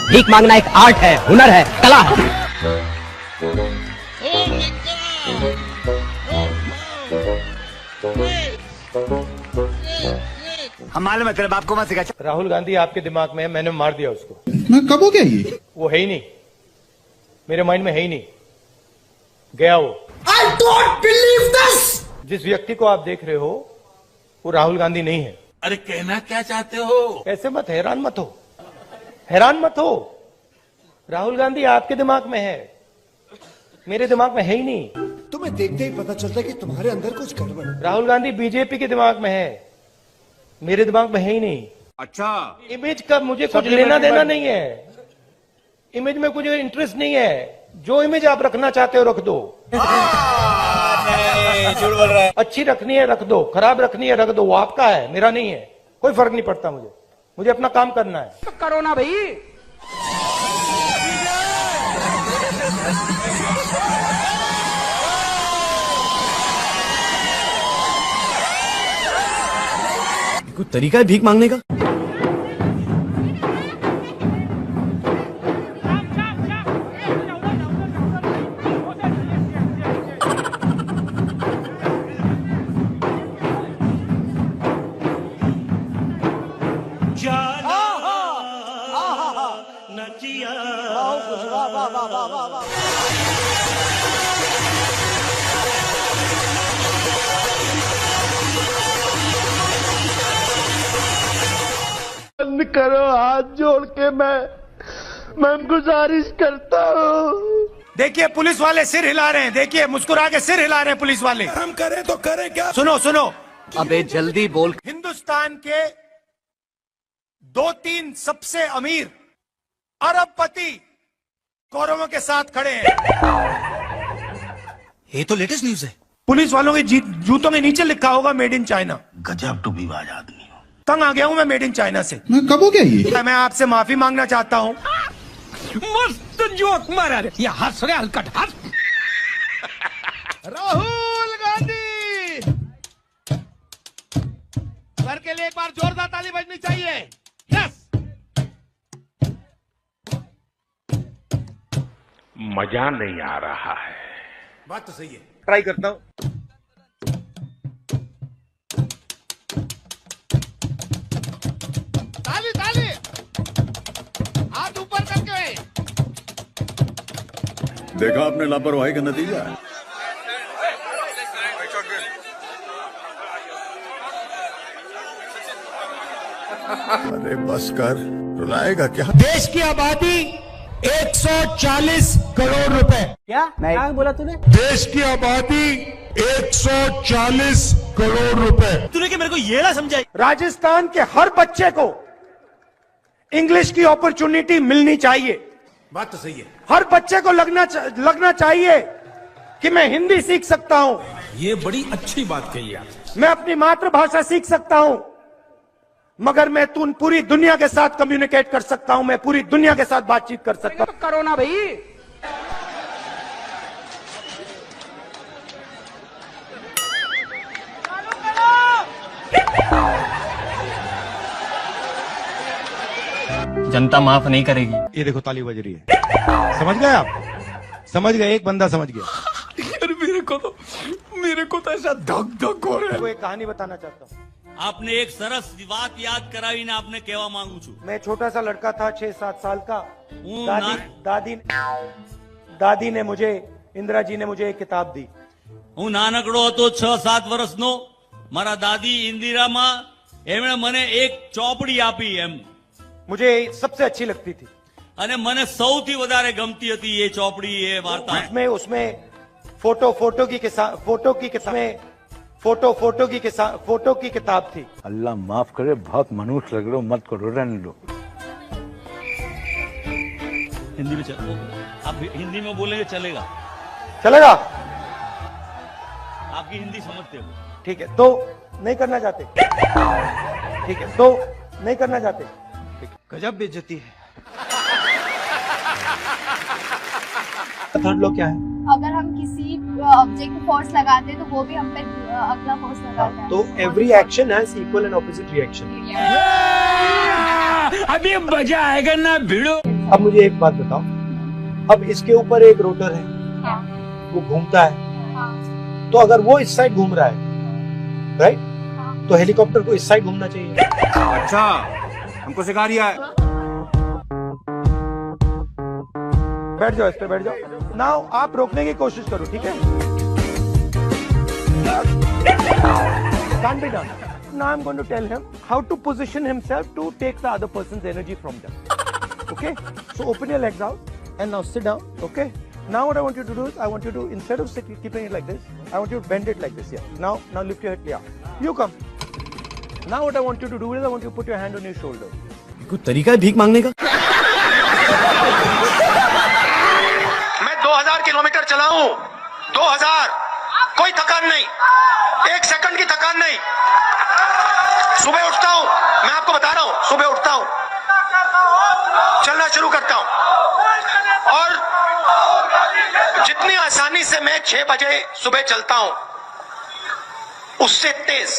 भीख मांगना एक आर्ट है, हुनर है, कला है। हमारे में तेरे बाप को मत सिखा। राहुल गांधी आपके दिमाग में है, मैंने मार दिया उसको। मैं कब हो गया ये? वो है ही नहीं, मेरे माइंड में है ही नहीं, गया वो। I don't believe this! जिस व्यक्ति को आप देख रहे हो वो राहुल गांधी नहीं है। अरे कहना क्या चाहते हो? ऐसे मत, हैरान मत हो, हैरान मत हो। राहुल गांधी आपके दिमाग में है, मेरे दिमाग में है ही नहीं। तुम्हें देखते ही पता चलता है कि तुम्हारे अंदर कुछ गड़बड़। राहुल गांधी बीजेपी के दिमाग में है, मेरे दिमाग में है ही नहीं। अच्छा, इमेज का मुझे कुछ लेना देना नहीं है, इमेज में कुछ इंटरेस्ट नहीं है। जो इमेज आप रखना चाहते हो रख दो। झूठ बोल रहा है। अच्छी रखनी है रख दो, खराब रखनी है रख दो, वो आपका है, मेरा नहीं है। कोई फर्क नहीं पड़ता मुझे, मुझे अपना काम करना है। तो करो ना भाई। कुछ तरीका है भीख मांगने का? बंद करो, हाथ जोड़ के मैं गुजारिश करता हूँ। देखिए पुलिस वाले सिर हिला रहे हैं, देखिए मुस्कुरा के सिर हिला रहे हैं पुलिस वाले। हम करें तो करें क्या? सुनो सुनो, अबे जल्दी बोल। हिंदुस्तान के 2-3 सबसे अमीर अरबपति कौरवों के साथ खड़े हैं। ये तो लेटेस्ट न्यूज है। पुलिस वालों के जूतों के नीचे लिखा होगा मेड इन चाइना। गजब टू विवाद आदमी हो। तंग आ गया हूं मैं मेड इन चाइना से। मैं कब हो गया ये? मैं आपसे माफी मांगना चाहता हूं। मस्त जोक मारा रे, ये हंस रहे हलकट हंस। राहुल गांधी सर के लिए एक बार जोरदार ताली बजनी चाहिए। यस, मजा नहीं आ रहा है। बात तो सही है, ट्राई करता हूं। ताली ताली, हाथ ऊपर करके। देखा आपने लापरवाही का नतीजा। अरे बस कर, रुलाएगा क्या? देश की आबादी 140 करोड़ रुपए। क्या बोला तूने? देश की आबादी 140 करोड़ रुपए। तूने कि मेरे को ये ना समझाई। राजस्थान के हर बच्चे को इंग्लिश की अपॉर्चुनिटी मिलनी चाहिए। बात तो सही है। हर बच्चे को लगना चाहिए कि मैं हिंदी सीख सकता हूं। ये बड़ी अच्छी बात कही आप। मैं अपनी मातृभाषा सीख सकता हूं, मगर मैं पूरी दुनिया के साथ कम्युनिकेट कर सकता हूं। मैं पूरी दुनिया के साथ बातचीत कर सकता हूं। करो ना भाई। जनता माफ नहीं करेगी। ये देखो ताली बज रही है। समझ गए आप? समझ गए? एक बंदा समझ गया। अरे मेरे को तो ऐसा धक धक हो रहा है। मैं एक कहानी बताना चाहता हूँ। आपने एक सरस बात याद करावी ने आपने केवा मांगू छू। मैं छोटा सा लड़का था, 6-7 साल का। दादी ने मुझे, इंदिरा जी ने मुझे एक किताब दी। હું નાનકડો હતો 6-7 વર્ષનો, મારા દાદી ઇન્દિરામાં એમણે મને એક ચોપડી આપી એમ। मुझे सबसे अच्छी लगती थी અને મને સૌથી વધારે ગમતી હતી એ ચોપડી, એ વાર્તા। उसमें फोटो की किताब थी। अल्लाह माफ करे, बहुत मनुष्य लग रहे हो, मत करो, रहने दो। हिंदी में चलो, आप हिंदी में बोलेंगे चलेगा? चलेगा? आपकी हिंदी समझते हो? ठीक है, तो नहीं करना चाहते? ठीक है, तो नहीं करना चाहते? गजब बेइज्जती है। थर्ड लॉ क्या है? अगर हम किसी ऑब्जेक्ट को फोर्स लगाते हैं तो वो भी हम पे अगला फोर्स लगाता है। तो every action has equal and opposite reaction. अभी मजा आएगा ना भिड़ो। अब मुझे एक बात बताओ, अब इसके ऊपर एक रोटर है, वो घूमता है, तो अगर वो इस साइड घूम रहा है, राइट, तो हेलीकॉप्टर को इस साइड घूमना चाहिए। अच्छा, हमको सिखा रिया है। बैठ जाओ, इस पे बैठ जाओ। नाउ आप रोकने की कोशिश करो, ठीक है? Can't be done. Now I'm going to tell him how to position himself to take the other person's energy from them. Okay? So open your legs out and now sit down. Okay? Now what I want you to do is, I want you to, instead of keeping it like this, I want you to bend it like this. Yeah. Now lift your head. Yeah. You come. Now what I want you to do is, I want you to put your hand on your shoulder. कोई तरीका है भीख मांगने का? मैं 2000 kilometre चला हूं, 2000, कोई थकान नहीं, 1 सेकंड की थकान नहीं। सुबह उठता हूं, मैं आपको बता रहा हूं, सुबह उठता हूं, चलना शुरू करता हूं, और जितनी आसानी से मैं 6 बजे सुबह चलता हूं, उससे तेज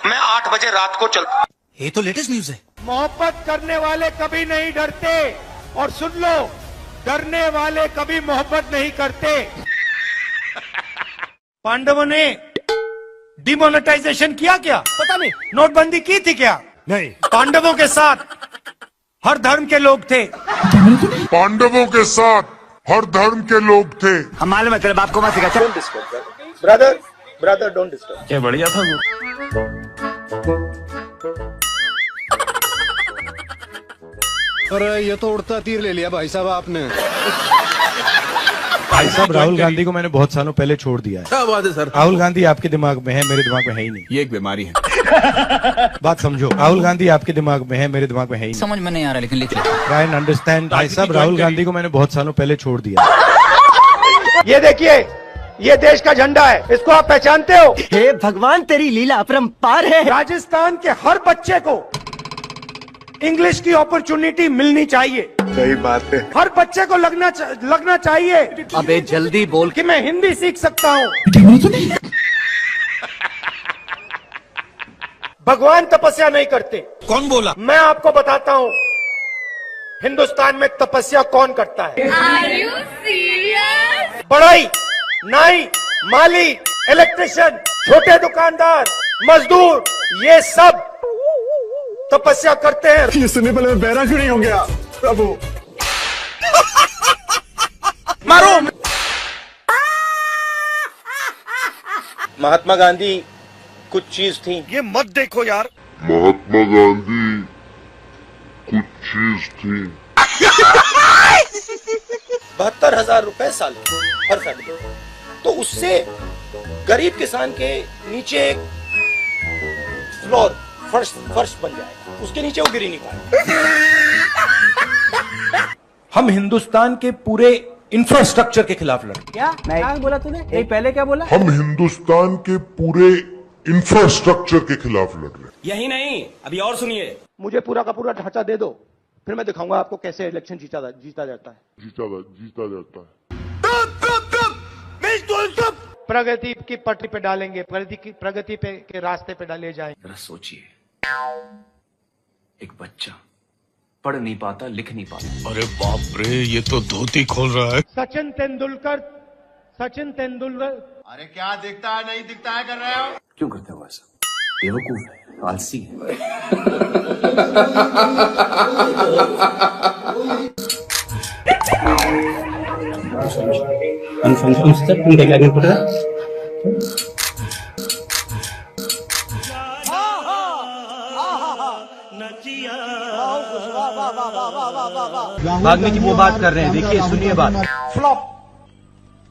मैं 8 बजे रात को चलता हूं। ये तो लेटेस्ट न्यूज है। मोहब्बत करने वाले कभी नहीं डरते, और सुन लो, डरने वाले कभी मोहब्बत नहीं करते। पांडवों ने डिमोनेटाइजेशन किया क्या? पता नहीं। नोटबंदी की थी क्या? नहीं। पांडवों के साथ हर धर्म के लोग थे। पांडवों के साथ हर धर्म के लोग थे। हम मालूम है, तेरे बाप को मत सिखा। Brother don't disturb. क्या बढ़िया था वो। अरे ये तो उड़ता तीर ले लिया भाई साहब आपने। भाई साहब, राहुल गांधी को मैंने बहुत सालों पहले छोड़ दिया है। क्या बात है सर? राहुल गांधी आपके दिमाग में है, मेरे दिमाग में है ही नहीं। ये एक बीमारी है। बात समझो, राहुल गांधी आपके दिमाग में है, मेरे दिमाग में है ही नहीं। समझ में नहीं आ रहा, लेकिन लिख लो। Try and understand. भाई साहब, राहुल गांधी को मैंने बहुत सालों पहले छोड़ दिया। ये देखिए, ये देश का झंडा है, इसको आप पहचानते हो? हे भगवान, तेरी लीला अपरंपार है। राजस्थान के हर बच्चे को इंग्लिश की अपॉर्चुनिटी मिलनी चाहिए। सही बात है। हर बच्चे को लगना चाहिए अबे जल्दी बोल कि मैं हिंदी सीख सकता हूँ। भगवान तपस्या नहीं करते। कौन बोला? मैं आपको बताता हूँ हिंदुस्तान में तपस्या कौन करता है। Are you serious? बढ़ई, नाई, माली, इलेक्ट्रिशियन, छोटे दुकानदार, मजदूर, ये सब तपस्या करते हैं। ये सुनने पहले मैं बहरा क्यों नहीं हो गया प्रभु। मारो। महात्मा गांधी कुछ चीज थी। ये मत देखो यार। महात्मा गांधी कुछ चीज थी। 72,000 रुपए साल हर फैमिली, तो उससे गरीब किसान के नीचे एक फ्लोर फर्श बन जाएगा, उसके नीचे वो गिरी नहीं पाएगा। हम हिंदुस्तान के पूरे इंफ्रास्ट्रक्चर के खिलाफ लड़े। क्या बोला तूने? नहीं, पहले क्या बोला? हम हिंदुस्तान के पूरे इंफ्रास्ट्रक्चर के खिलाफ लड़ रहे हैं। यही नहीं, अभी और सुनिए। मुझे पूरा का पूरा ढांचा दे दो, फिर मैं दिखाऊंगा आपको कैसे इलेक्शन जीता जाता है। जीता जाता है। प्रगति की पटरी पे डालेंगे, प्रगति पे के रास्ते पे डाले जाएंगे। जरा सोचिए, एक बच्चा पढ़ नहीं पाता, लिख नहीं पाता। अरे बाप रे, ये तो धोती खोल रहा है। सचिन तेंदुलकर। अरे क्या दिखता है, नहीं दिखता है कर रहे हो? क्यों करते हो ऐसा? बेवकूफ है, आलसी है। भागने की वो बात कर रहे हैं, देखिए सुनिए बात। फ्लॉप,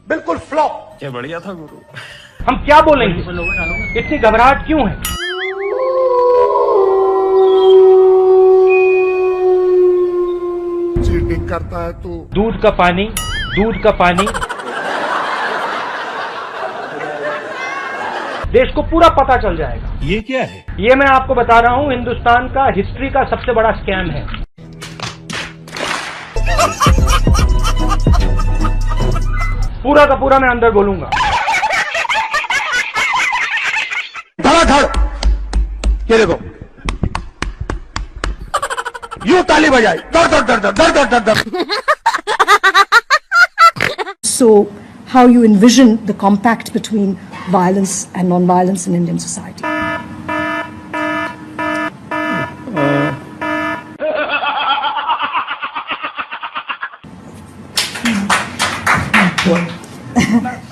बिल्कुल फ्लॉप। क्या बढ़िया था गुरु। हम क्या बोलेंगे? इतनी घबराहट क्यों है? चीटिंग करता है तू। दूध का पानी देश को पूरा पता चल जाएगा। ये क्या है? ये मैं आपको बता रहा हूँ, हिंदुस्तान का हिस्ट्री का सबसे बड़ा स्कैम है। पूरा का पूरा मैं अंदर बोलूंगा। धड़ाधड़, ये देखो, यूं ताली बजाई, दर दर दर दर दर दर दर। So, how you envision the compact between violence and non-violence in Indian society?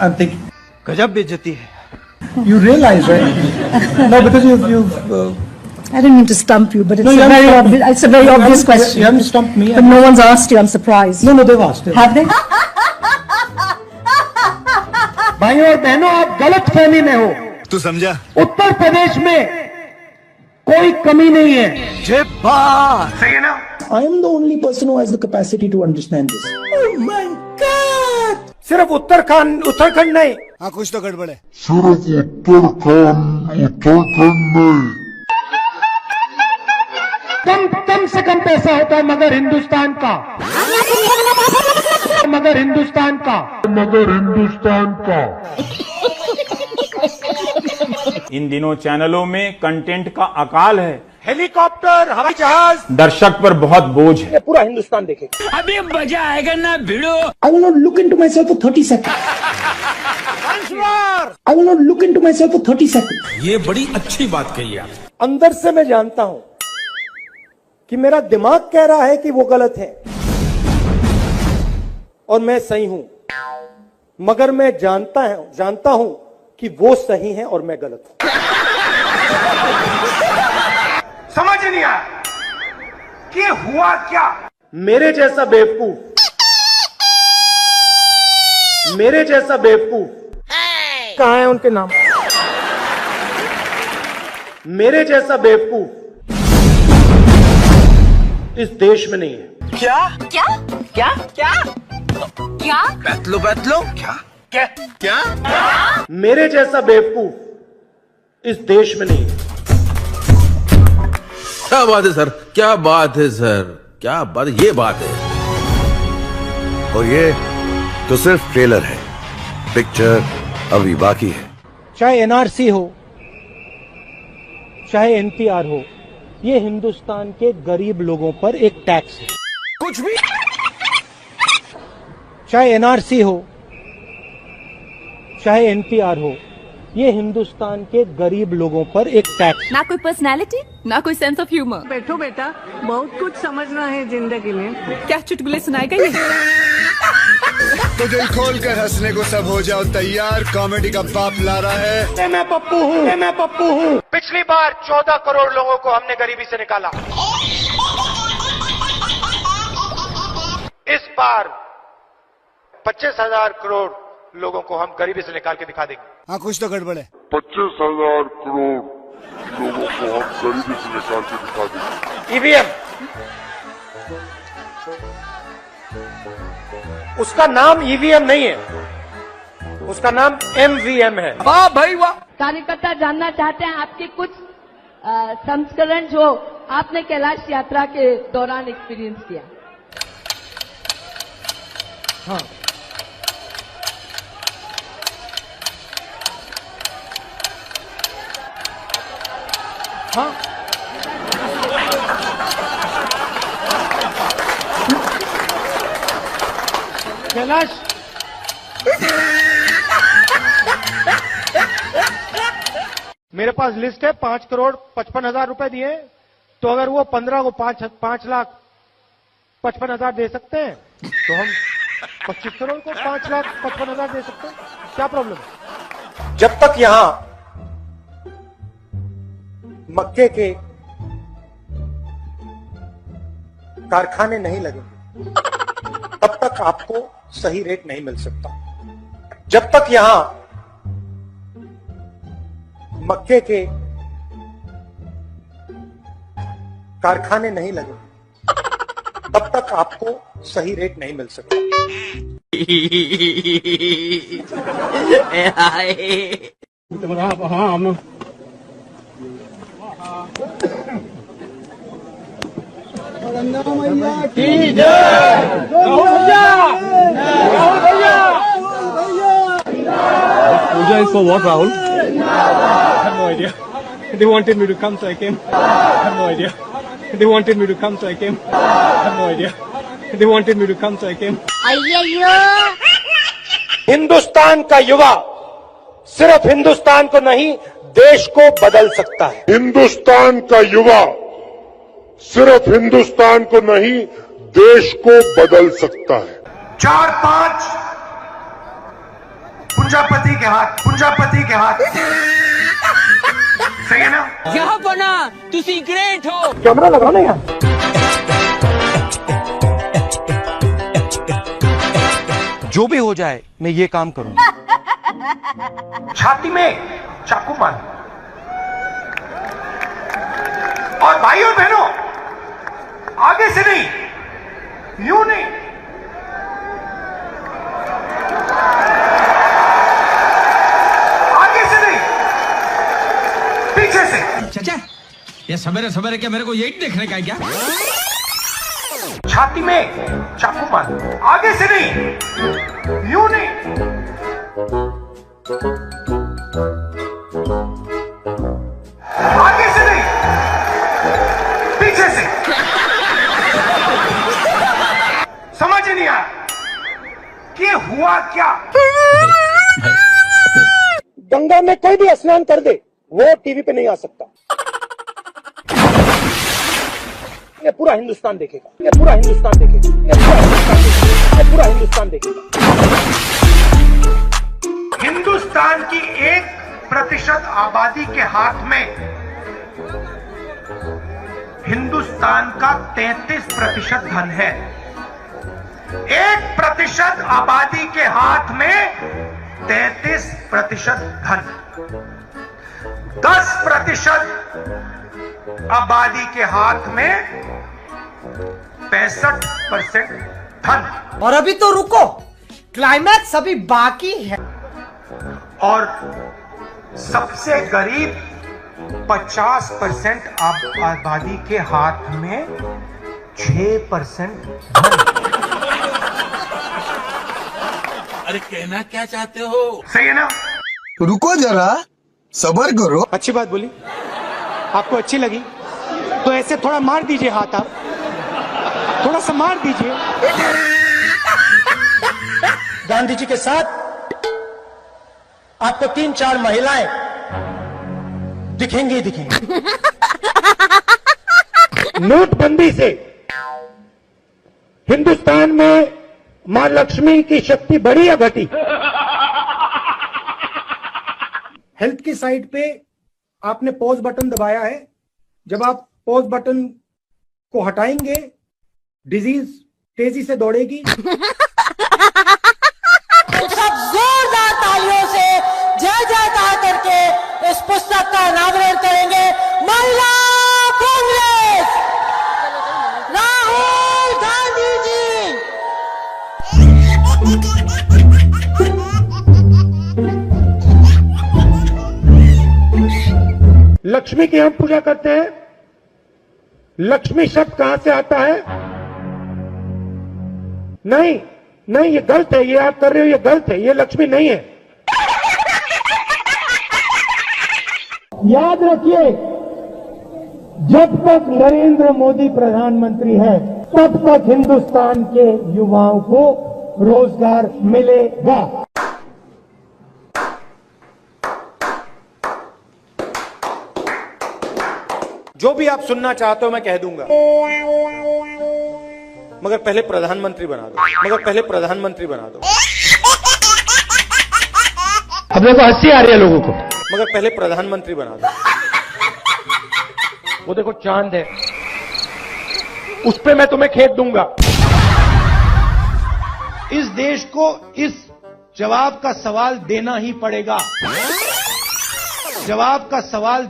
I'm thinking. गजब बेइज्जती है। You realize, right? No, because you've I didn't mean to stump you, but it's No, you it's a very obvious question. You haven't stumped me. But no one's asked you. I'm surprised. No, they've asked. Have they? भाइयों और बहनों, आप गलत फहमी में हो। तू समझा? उत्तर प्रदेश में कोई कमी नहीं है। जय बात। सही है ना? I am the only person who has the capacity to understand this. Oh my God! सिर्फ उत्तराखंड नहीं। हाँ, कुछ तो गड़बड़ है। सिर्फ उत्तराखंड नहीं। कम से कम पैसा होता है मगर हिंदुस्तान का। इन दिनों चैनलों में कंटेंट का अकाल है। हेलीकॉप्टर, हवाई जहाज, दर्शक पर बहुत बोझ है। ये पूरा हिंदुस्तान देखेगा। अभी मजा आएगा ना भिड़ो। I will not look into myself for 30 seconds. I will not look into myself for 30 seconds. ये बड़ी अच्छी बात कही आप। अंदर से मैं जानता हूं कि मेरा दिमाग कह रहा है कि वो गलत है और मैं सही हूं, मगर मैं जानता हूं कि वो सही है और मैं गलत हूं। समझ नहीं आया कि हुआ क्या? मेरे जैसा बेवकूफ कहां है उनके नाम? मेरे जैसा बेवकूफ इस देश में नहीं है। क्या? क्या? क्या? क्या? क्या? बैठ लो क्या? क्या? मेरे जैसा बेवकूफ इस देश में नहीं है। क्या बात है सर, क्या बात है सर, क्या बात, ये बात है। और ये तो सिर्फ ट्रेलर है, पिक्चर अभी बाकी है। चाहे एनआरसी हो, चाहे एनपीआर हो, ये हिंदुस्तान के गरीब लोगों पर एक टैक्स है। कुछ भी, चाहे एनआरसी हो, चाहे एनपीआर हो, ये हिंदुस्तान के गरीब लोगों पर एक टैक्स। ना कोई पर्सनालिटी, ना कोई सेंस ऑफ ह्यूमर। बैठो बेटा, बहुत कुछ समझना है जिंदगी में। क्या चुटकुले सुनाएगा ये? तो दिल खोल कर हंसने को सब हो जाओ तैयार, कॉमेडी का बाप ला रहा है। मैं पप्पू हूँ, मैं पप्पू हूँ। पिछली बार 14 करोड़ लोगों को हमने गरीबी से निकाला। इस बार 25,000 करोड़ लोगों को हम गरीबी से निकाल के दिखा देंगे। हाँ, कुछ तो गड़बड़ है। 25,000 करोड़ लोगों को हम गरीबी से निकाल के दिखा देंगे। ईवीएम, उसका नाम ईवीएम नहीं है, उसका नाम एमवीएम है। वाह भाई वाह। कार्यकर्ता जानना चाहते हैं आपके कुछ संस्करण जो आपने कैलाश यात्रा के दौरान एक्सपीरियंस किया। हाँ, हाँ, कैलाश, मेरे पास लिस्ट है, 5,55,000 रुपए दिए, तो अगर वो 15 को 5,55,000 दे सकते हैं, तो हम 25 करोड़ को 5,55,000 दे सकते हैं। क्या प्रॉब्लम है? जब तक यहां मक्के के कारखाने नहीं लगेंगे, तब तक आपको सही रेट नहीं मिल सकता। जब तक यहां मक्के के कारखाने नहीं लगेंगे, तब तक आपको सही रेट नहीं मिल सकता। Puja is for what, Rahul? I have no idea. They wanted me to come, so I came. I have no idea. They wanted me to come, so I came. I have no idea. They wanted me to come, so I came. Hindustan का युवा सिर्फ हिंदुस्तान को नहीं, देश को बदल सकता है। हिंदुस्तान का युवा सिर्फ हिंदुस्तान को नहीं, देश को बदल सकता है। 4-5 पुंजापति के हाथ, पुंजापति के हाथ। सही है ना? यहाँ बना, तुसी ग्रेट हो। कैमरा लगाओ ना यार। जो भी हो जाए, मैं ये काम करूंगा। छाती में चाकू मार। और भाई और बहनों, आगे से नहीं, यूं नहीं, आगे से नहीं, पीछे से। चाचा, ये सवेरे सवेरे क्या मेरे को यही देखने का है क्या? छाती में चाकू मार। आगे से नहीं, यूं नहीं, आगे से नहीं, पीछे से। समझ नहीं आया कि हुआ क्या। गंगा में कोई भी स्नान कर दे, वो टीवी पे नहीं आ सकता। ये पूरा हिंदुस्तान देखेगा, ये पूरा हिंदुस्तान देखेगा, ये पूरा हिंदुस्तान देखेगा, ये पूरा हिंदुस्तान देखेगा। हिंदुस्तान की 1% आबादी के हाथ में हिंदुस्तान का 33% धन है। 1% आबादी के हाथ में 33% धन, 10% आबादी के हाथ में 65% धन। और अभी तो रुको, क्लाइमैक्स अभी बाकी है। और सबसे गरीब 50% आबादी के हाथ में 6% अरे कहना क्या चाहते हो? सही है ना? रुको जरा, सबर करो। अच्छी बात बोली, आपको अच्छी लगी तो ऐसे थोड़ा मार दीजिए हाथ, आप थोड़ा सा मार दीजिए। गांधी जी के साथ आपको 3-4 महिलाएं दिखेंगी ही दिखेंगी। नोटबंदी से हिंदुस्तान में मां लक्ष्मी की शक्ति बढ़ी या घटी? हेल्थ की साइड पे आपने पॉज बटन दबाया है, जब आप पॉज बटन को हटाएंगे डिजीज तेजी से दौड़ेगी। सब जोरदार तालियों से जय जयकार करके इस पुस्तक का अनावरण करेंगे। महिला कांग्रेस राहुल गांधी जी। लक्ष्मी की हम पूजा करते हैं। लक्ष्मी शब्द कहां से आता है? नहीं नहीं, ये गलत है, ये आप कर रहे हो, ये गलत है, ये लक्ष्मी नहीं है। याद रखिए, जब तक नरेंद्र मोदी प्रधानमंत्री है तब तक हिंदुस्तान के युवाओं को रोजगार मिलेगा। जो भी आप सुनना चाहते हो मैं कह दूंगा, मगर पहले प्रधानमंत्री बना दो, मगर पहले प्रधानमंत्री बना दो। अब देखो हंसी आ रही है लोगों को, मगर पहले प्रधानमंत्री बना दो। वो देखो चांद है, उस पे मैं तुम्हें खेत दूंगा। इस देश को इस जवाब का सवाल देना ही पड़ेगा। जवाब का सवाल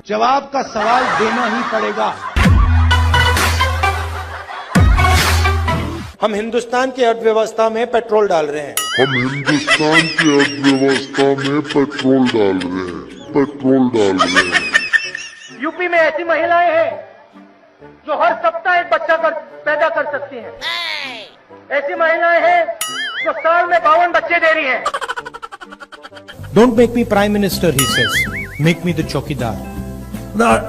देना ही पड़ेगा। हम हिंदुस्तान की अर्थव्यवस्था में पेट्रोल डाल रहे हैं। हम हिंदुस्तान की अर्थव्यवस्था में पेट्रोल डाल रहे हैं। यूपी में ऐसी महिलाएं हैं जो हर सप्ताह एक बच्चा पैदा कर सकती हैं। ऐसी महिलाएं हैं जो साल में 52 बच्चे दे रही हैं। Don't make me prime minister, he says. Make me the chokidar. Don't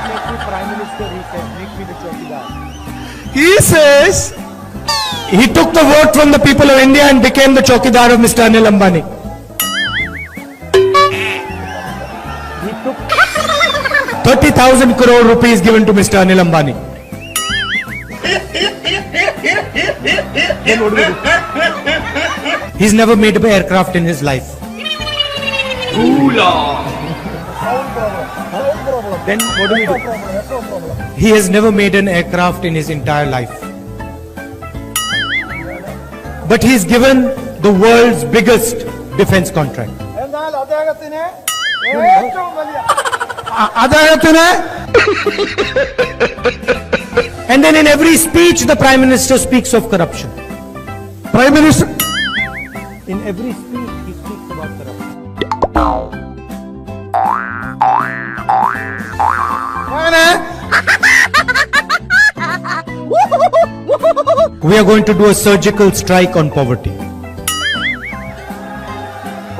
make me prime minister, he says. Make me the chokidar. He says he took the vote from the people of India and became the chokidar of Mr. Anil Ambani. He took 30,000 crore rupees given to Mr. Anil Ambani. He's never made an aircraft in his life. Then what do we do? He has never made an aircraft in his entire life. But he's given the world's biggest defense contract. And then in every speech the Prime Minister speaks of corruption. Prime Minister, in every speech he speaks about corruption. We are going to do a surgical strike on poverty.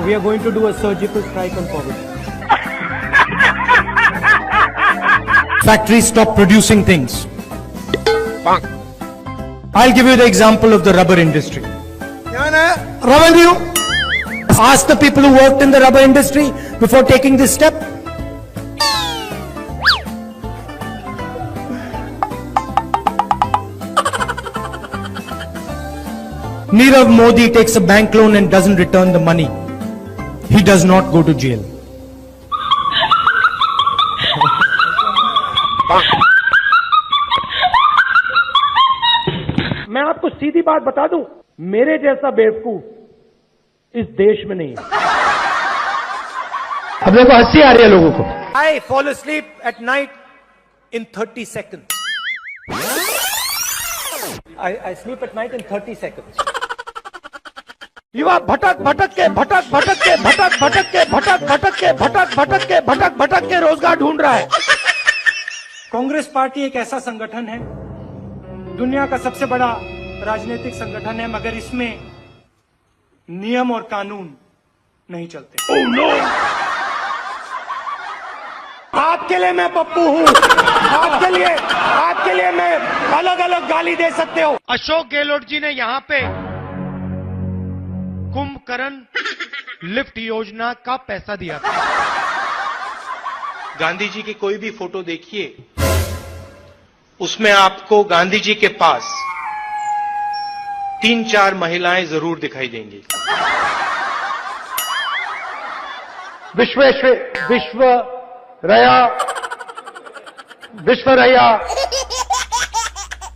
We are going to do a surgical strike on poverty. Factories stop producing things. I'll give you the example of the rubber industry. Revenue. Ask the people who worked in the rubber industry before taking this step. Nirav Modi takes a bank loan and doesn't return the money. He does not go to jail. मैं आपको सीधी बात बता दूं, मेरे जैसा बेवकूफ इस देश में नहीं है। अब देखो हंसी आ रही है लोगों को। I fall asleep at night in 30 seconds. I sleep at night in 30 seconds. युवा भटक भटक के भटक भटक के भटक भटक के भटक भटक के भटक भटक के भटक भटक के रोजगार ढूंढ रहा है। कांग्रेस पार्टी एक ऐसा संगठन है, दुनिया का सबसे बड़ा राजनीतिक संगठन है, मगर इसमें नियम और कानून नहीं चलते। Oh, no! आपके लिए मैं पप्पू हूँ, आपके लिए मैं अलग अलग गाली दे सकते हो। अशोक गहलोत जी ने यहाँ पे कुंभकर्ण लिफ्ट योजना का पैसा दिया था। गांधी जी की कोई भी फोटो देखिए, उसमें आपको गांधी जी के पास 3-4 महिलाएं जरूर दिखाई देंगी। विश्व रया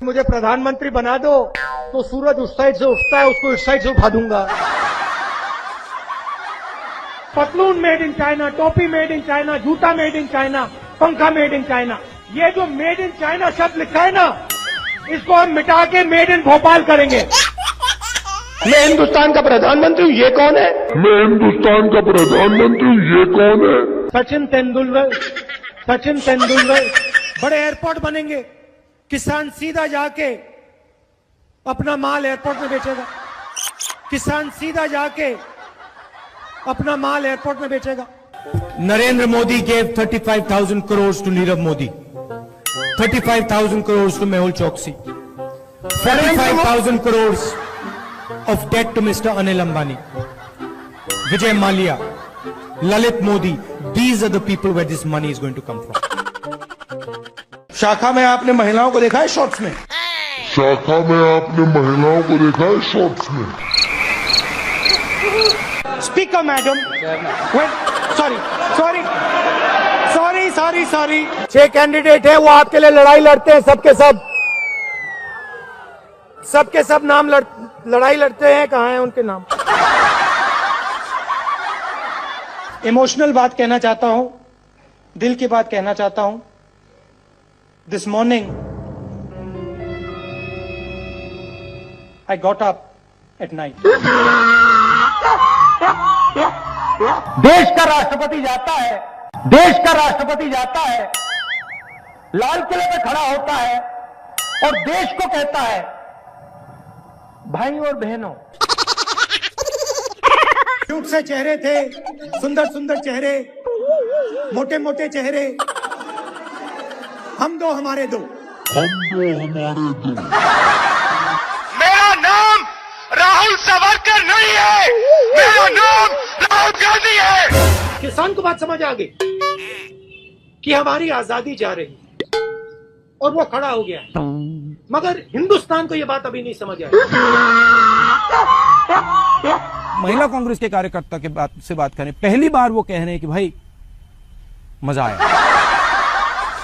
मुझे प्रधानमंत्री बना दो तो सूरज उस साइड से उठता है, उसको इस साइड से उठा दूंगा। पतलून मेड इन चाइना, टोपी मेड इन चाइना, जूता मेड इन चाइना, पंखा मेड इन चाइना। ये जो मेड इन चाइना शब्द लिखा है ना, इसको हम मिटा के मेड इन भोपाल करेंगे। मैं हिंदुस्तान का प्रधानमंत्री हूँ, ये कौन है? मैं हिंदुस्तान का प्रधानमंत्री हूँ, ये कौन है? सचिन तेंदुलकर बड़े एयरपोर्ट बनेंगे, किसान सीधा जाके अपना माल एयरपोर्ट में बेचेगा, किसान सीधा जाके अपना माल एयरपोर्ट में बेचेगा। Narendra Modi gave 35,000 crores to Nirav Modi, 35,000 crores to Mehul चौकसी, 45,000 crores of debt to Mr. Anil Ambani, Vijay Mallya, Lalit Modi. These are the people where this money is going to come from. शाखा में आपने महिलाओं को देखा है शॉर्ट्स में? शाखा में आपने महिलाओं को देखा है शॉर्ट्स में? स्पीकर मैडम, सॉरी 6 कैंडिडेट है, वो आपके लिए लड़ाई लड़ते हैं, सबके सब नाम लड़ाई लड़ते हैं। कहाँ हैं उनके नाम? इमोशनल बात कहना चाहता हूं, दिल की बात कहना चाहता हूं। This morning I got up at night. देश का राष्ट्रपति जाता है, लाल किले में खड़ा होता है और देश को कहता है, भाई और बहनों, क्यूट से चेहरे थे, सुंदर सुंदर चेहरे, मोटे मोटे चेहरे, हम दो हमारे दो। मेरा नाम राहुल सावरकर नहीं है, मेरा नाम राहुल गांधी है। किसान को बात समझ आ गई कि हमारी आजादी जा रही और वो खड़ा हो गया, मगर हिंदुस्तान को ये बात अभी नहीं समझ आई। महिला कांग्रेस के कार्यकर्ता के से बात करें, पहली बार वो कह रहे हैं कि भाई मजा आया,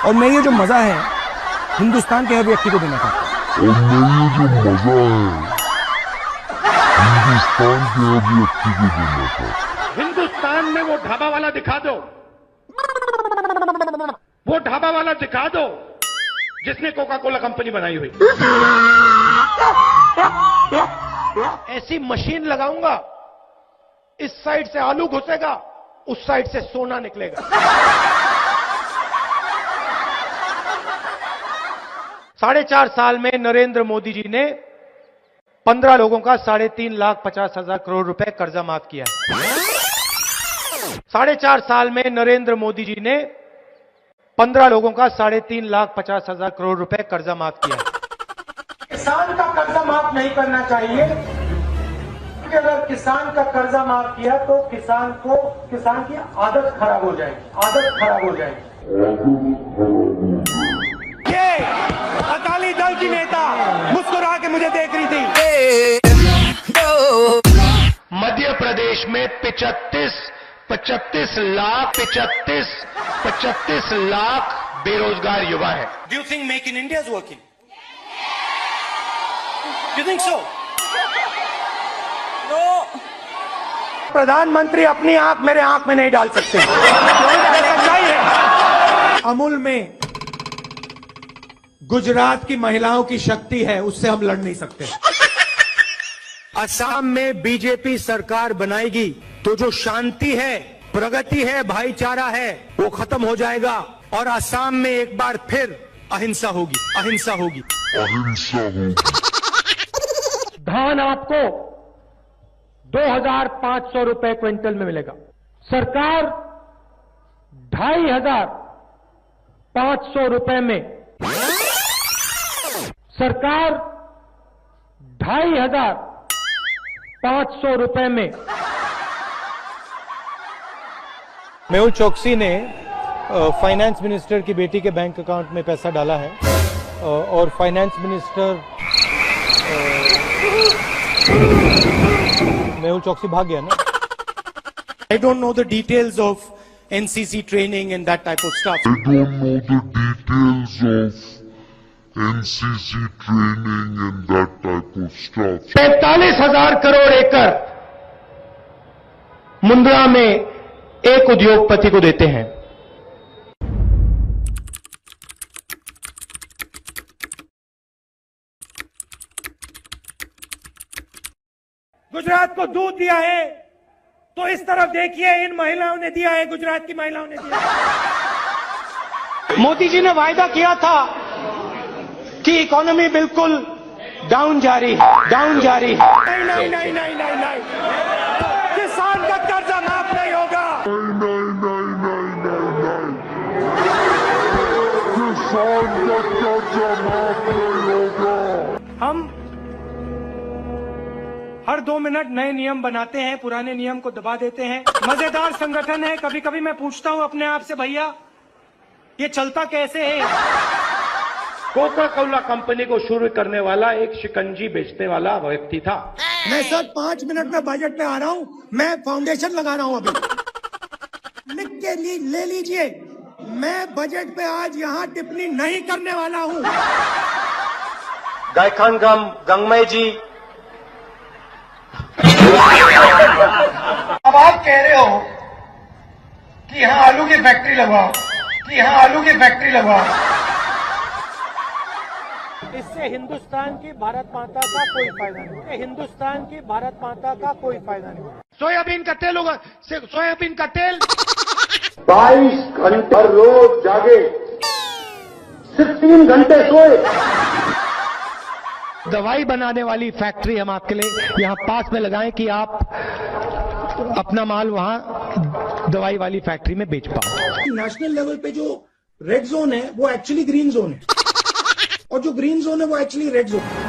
और मैं ये जो मजा है हिंदुस्तान के हर व्यक्ति को देना चाहता हूं। हिंदुस्तान में वो ढाबा वाला दिखा दो, जिसने कोका कोला कंपनी बनाई हुई। ऐसी मशीन लगाऊंगा, इस साइड से आलू घुसेगा, उस साइड से सोना निकलेगा। 4.5 साल में नरेंद्र मोदी जी ने 15 लोगों का 3,50,000 करोड़ रुपए कर्जा माफ किया है। 4.5 साल में नरेंद्र मोदी जी ने 15 लोगों का 3,50,000 करोड़ रुपए कर्जा माफ किया है। किसान का कर्जा माफ नहीं करना चाहिए, क्योंकि अगर किसान का कर्जा माफ किया तो किसान की आदत खराब हो जाएगी। अकाली दल की नेता मुस्कुरा के मुझे देख रही थी। मध्य प्रदेश में 35 लाख बेरोजगार युवा है। Do you think make in India is working? You think so? प्रधानमंत्री अपनी आंख मेरे आंख में नहीं डाल सकते। सच्चाई है। अमूल में गुजरात की महिलाओं की शक्ति है, उससे हम लड़ नहीं सकते। असम में बीजेपी सरकार बनाएगी तो जो शांति है, प्रगति है, भाईचारा है, वो खत्म हो जाएगा और असम में एक बार फिर अहिंसा होगी, अहिंसा होगी, अहिंसा होगी। धान आपको 2,500 रुपए क्विंटल में मिलेगा। सरकार 2,500 रुपए में, सरकार 2,500 रुपए में। मेहुल चोकसी ने फाइनेंस मिनिस्टर की बेटी के बैंक अकाउंट में पैसा डाला है और फाइनेंस मिनिस्टर मेहुल चोकसी भाग गया ना। I don't know the details of NCC training and that type of stuff. I don't know the details of NCC training and that type of stuff. 45,000 crore एकड़ मुंद्रा में एक उद्योगपति को देते हैं। गुजरात को दूध दिया है तो इस तरफ देखिए, इन महिलाओं ने दिया है, गुजरात की महिलाओं ने दिया है। मोदी जी ने वायदा किया था कि इकोनॉमी बिल्कुल डाउन जा रही है, डाउन जा रही है। नहीं नहीं नहीं नहीं नहीं नहीं, किसान का कर्जा माफ नहीं होगा। नहीं नहीं नहीं नहीं नहीं, किसान का कर्जा माफ नहीं होगा। हम हर 2 मिनट नए नियम बनाते हैं, पुराने नियम को दबा देते हैं। मजेदार संगठन है। कभी कभी मैं पूछता हूं अपने आप से, भैया ये चलता कैसे है? कोका कोला कंपनी को शुरू करने वाला एक शिकंजी बेचने वाला व्यक्ति था। मैं सर 5 मिनट में बजट में आ रहा हूं, मैं फाउंडेशन लगा रहा हूं अभी। लिख के ले लीजिए, मैं बजट पे आज यहां टिप्पणी नहीं करने वाला हूं। गायखान गंगमय जी, अब आप कह रहे हो कि यहां आलू की फैक्ट्री लगवाओ, कि यहां आलू की फैक्ट्री लगवाओ। इससे हिंदुस्तान की भारत माता का कोई फायदा नहीं, हिंदुस्तान की भारत माता का कोई फायदा नहीं। सोयाबीन का तेल होगा, सोयाबीन का तेल 22 घंटे रोज जागे, सिर्फ 3 घंटे सोए। दवाई बनाने वाली फैक्ट्री हम आपके लिए यहाँ पास में लगाएं कि आप अपना माल वहाँ दवाई वाली फैक्ट्री में बेच पाओ। नेशनल लेवल पे जो रेड जोन है वो एक्चुअली ग्रीन जोन है और जो ग्रीन जोन है वो एक्चुअली रेड जोन है।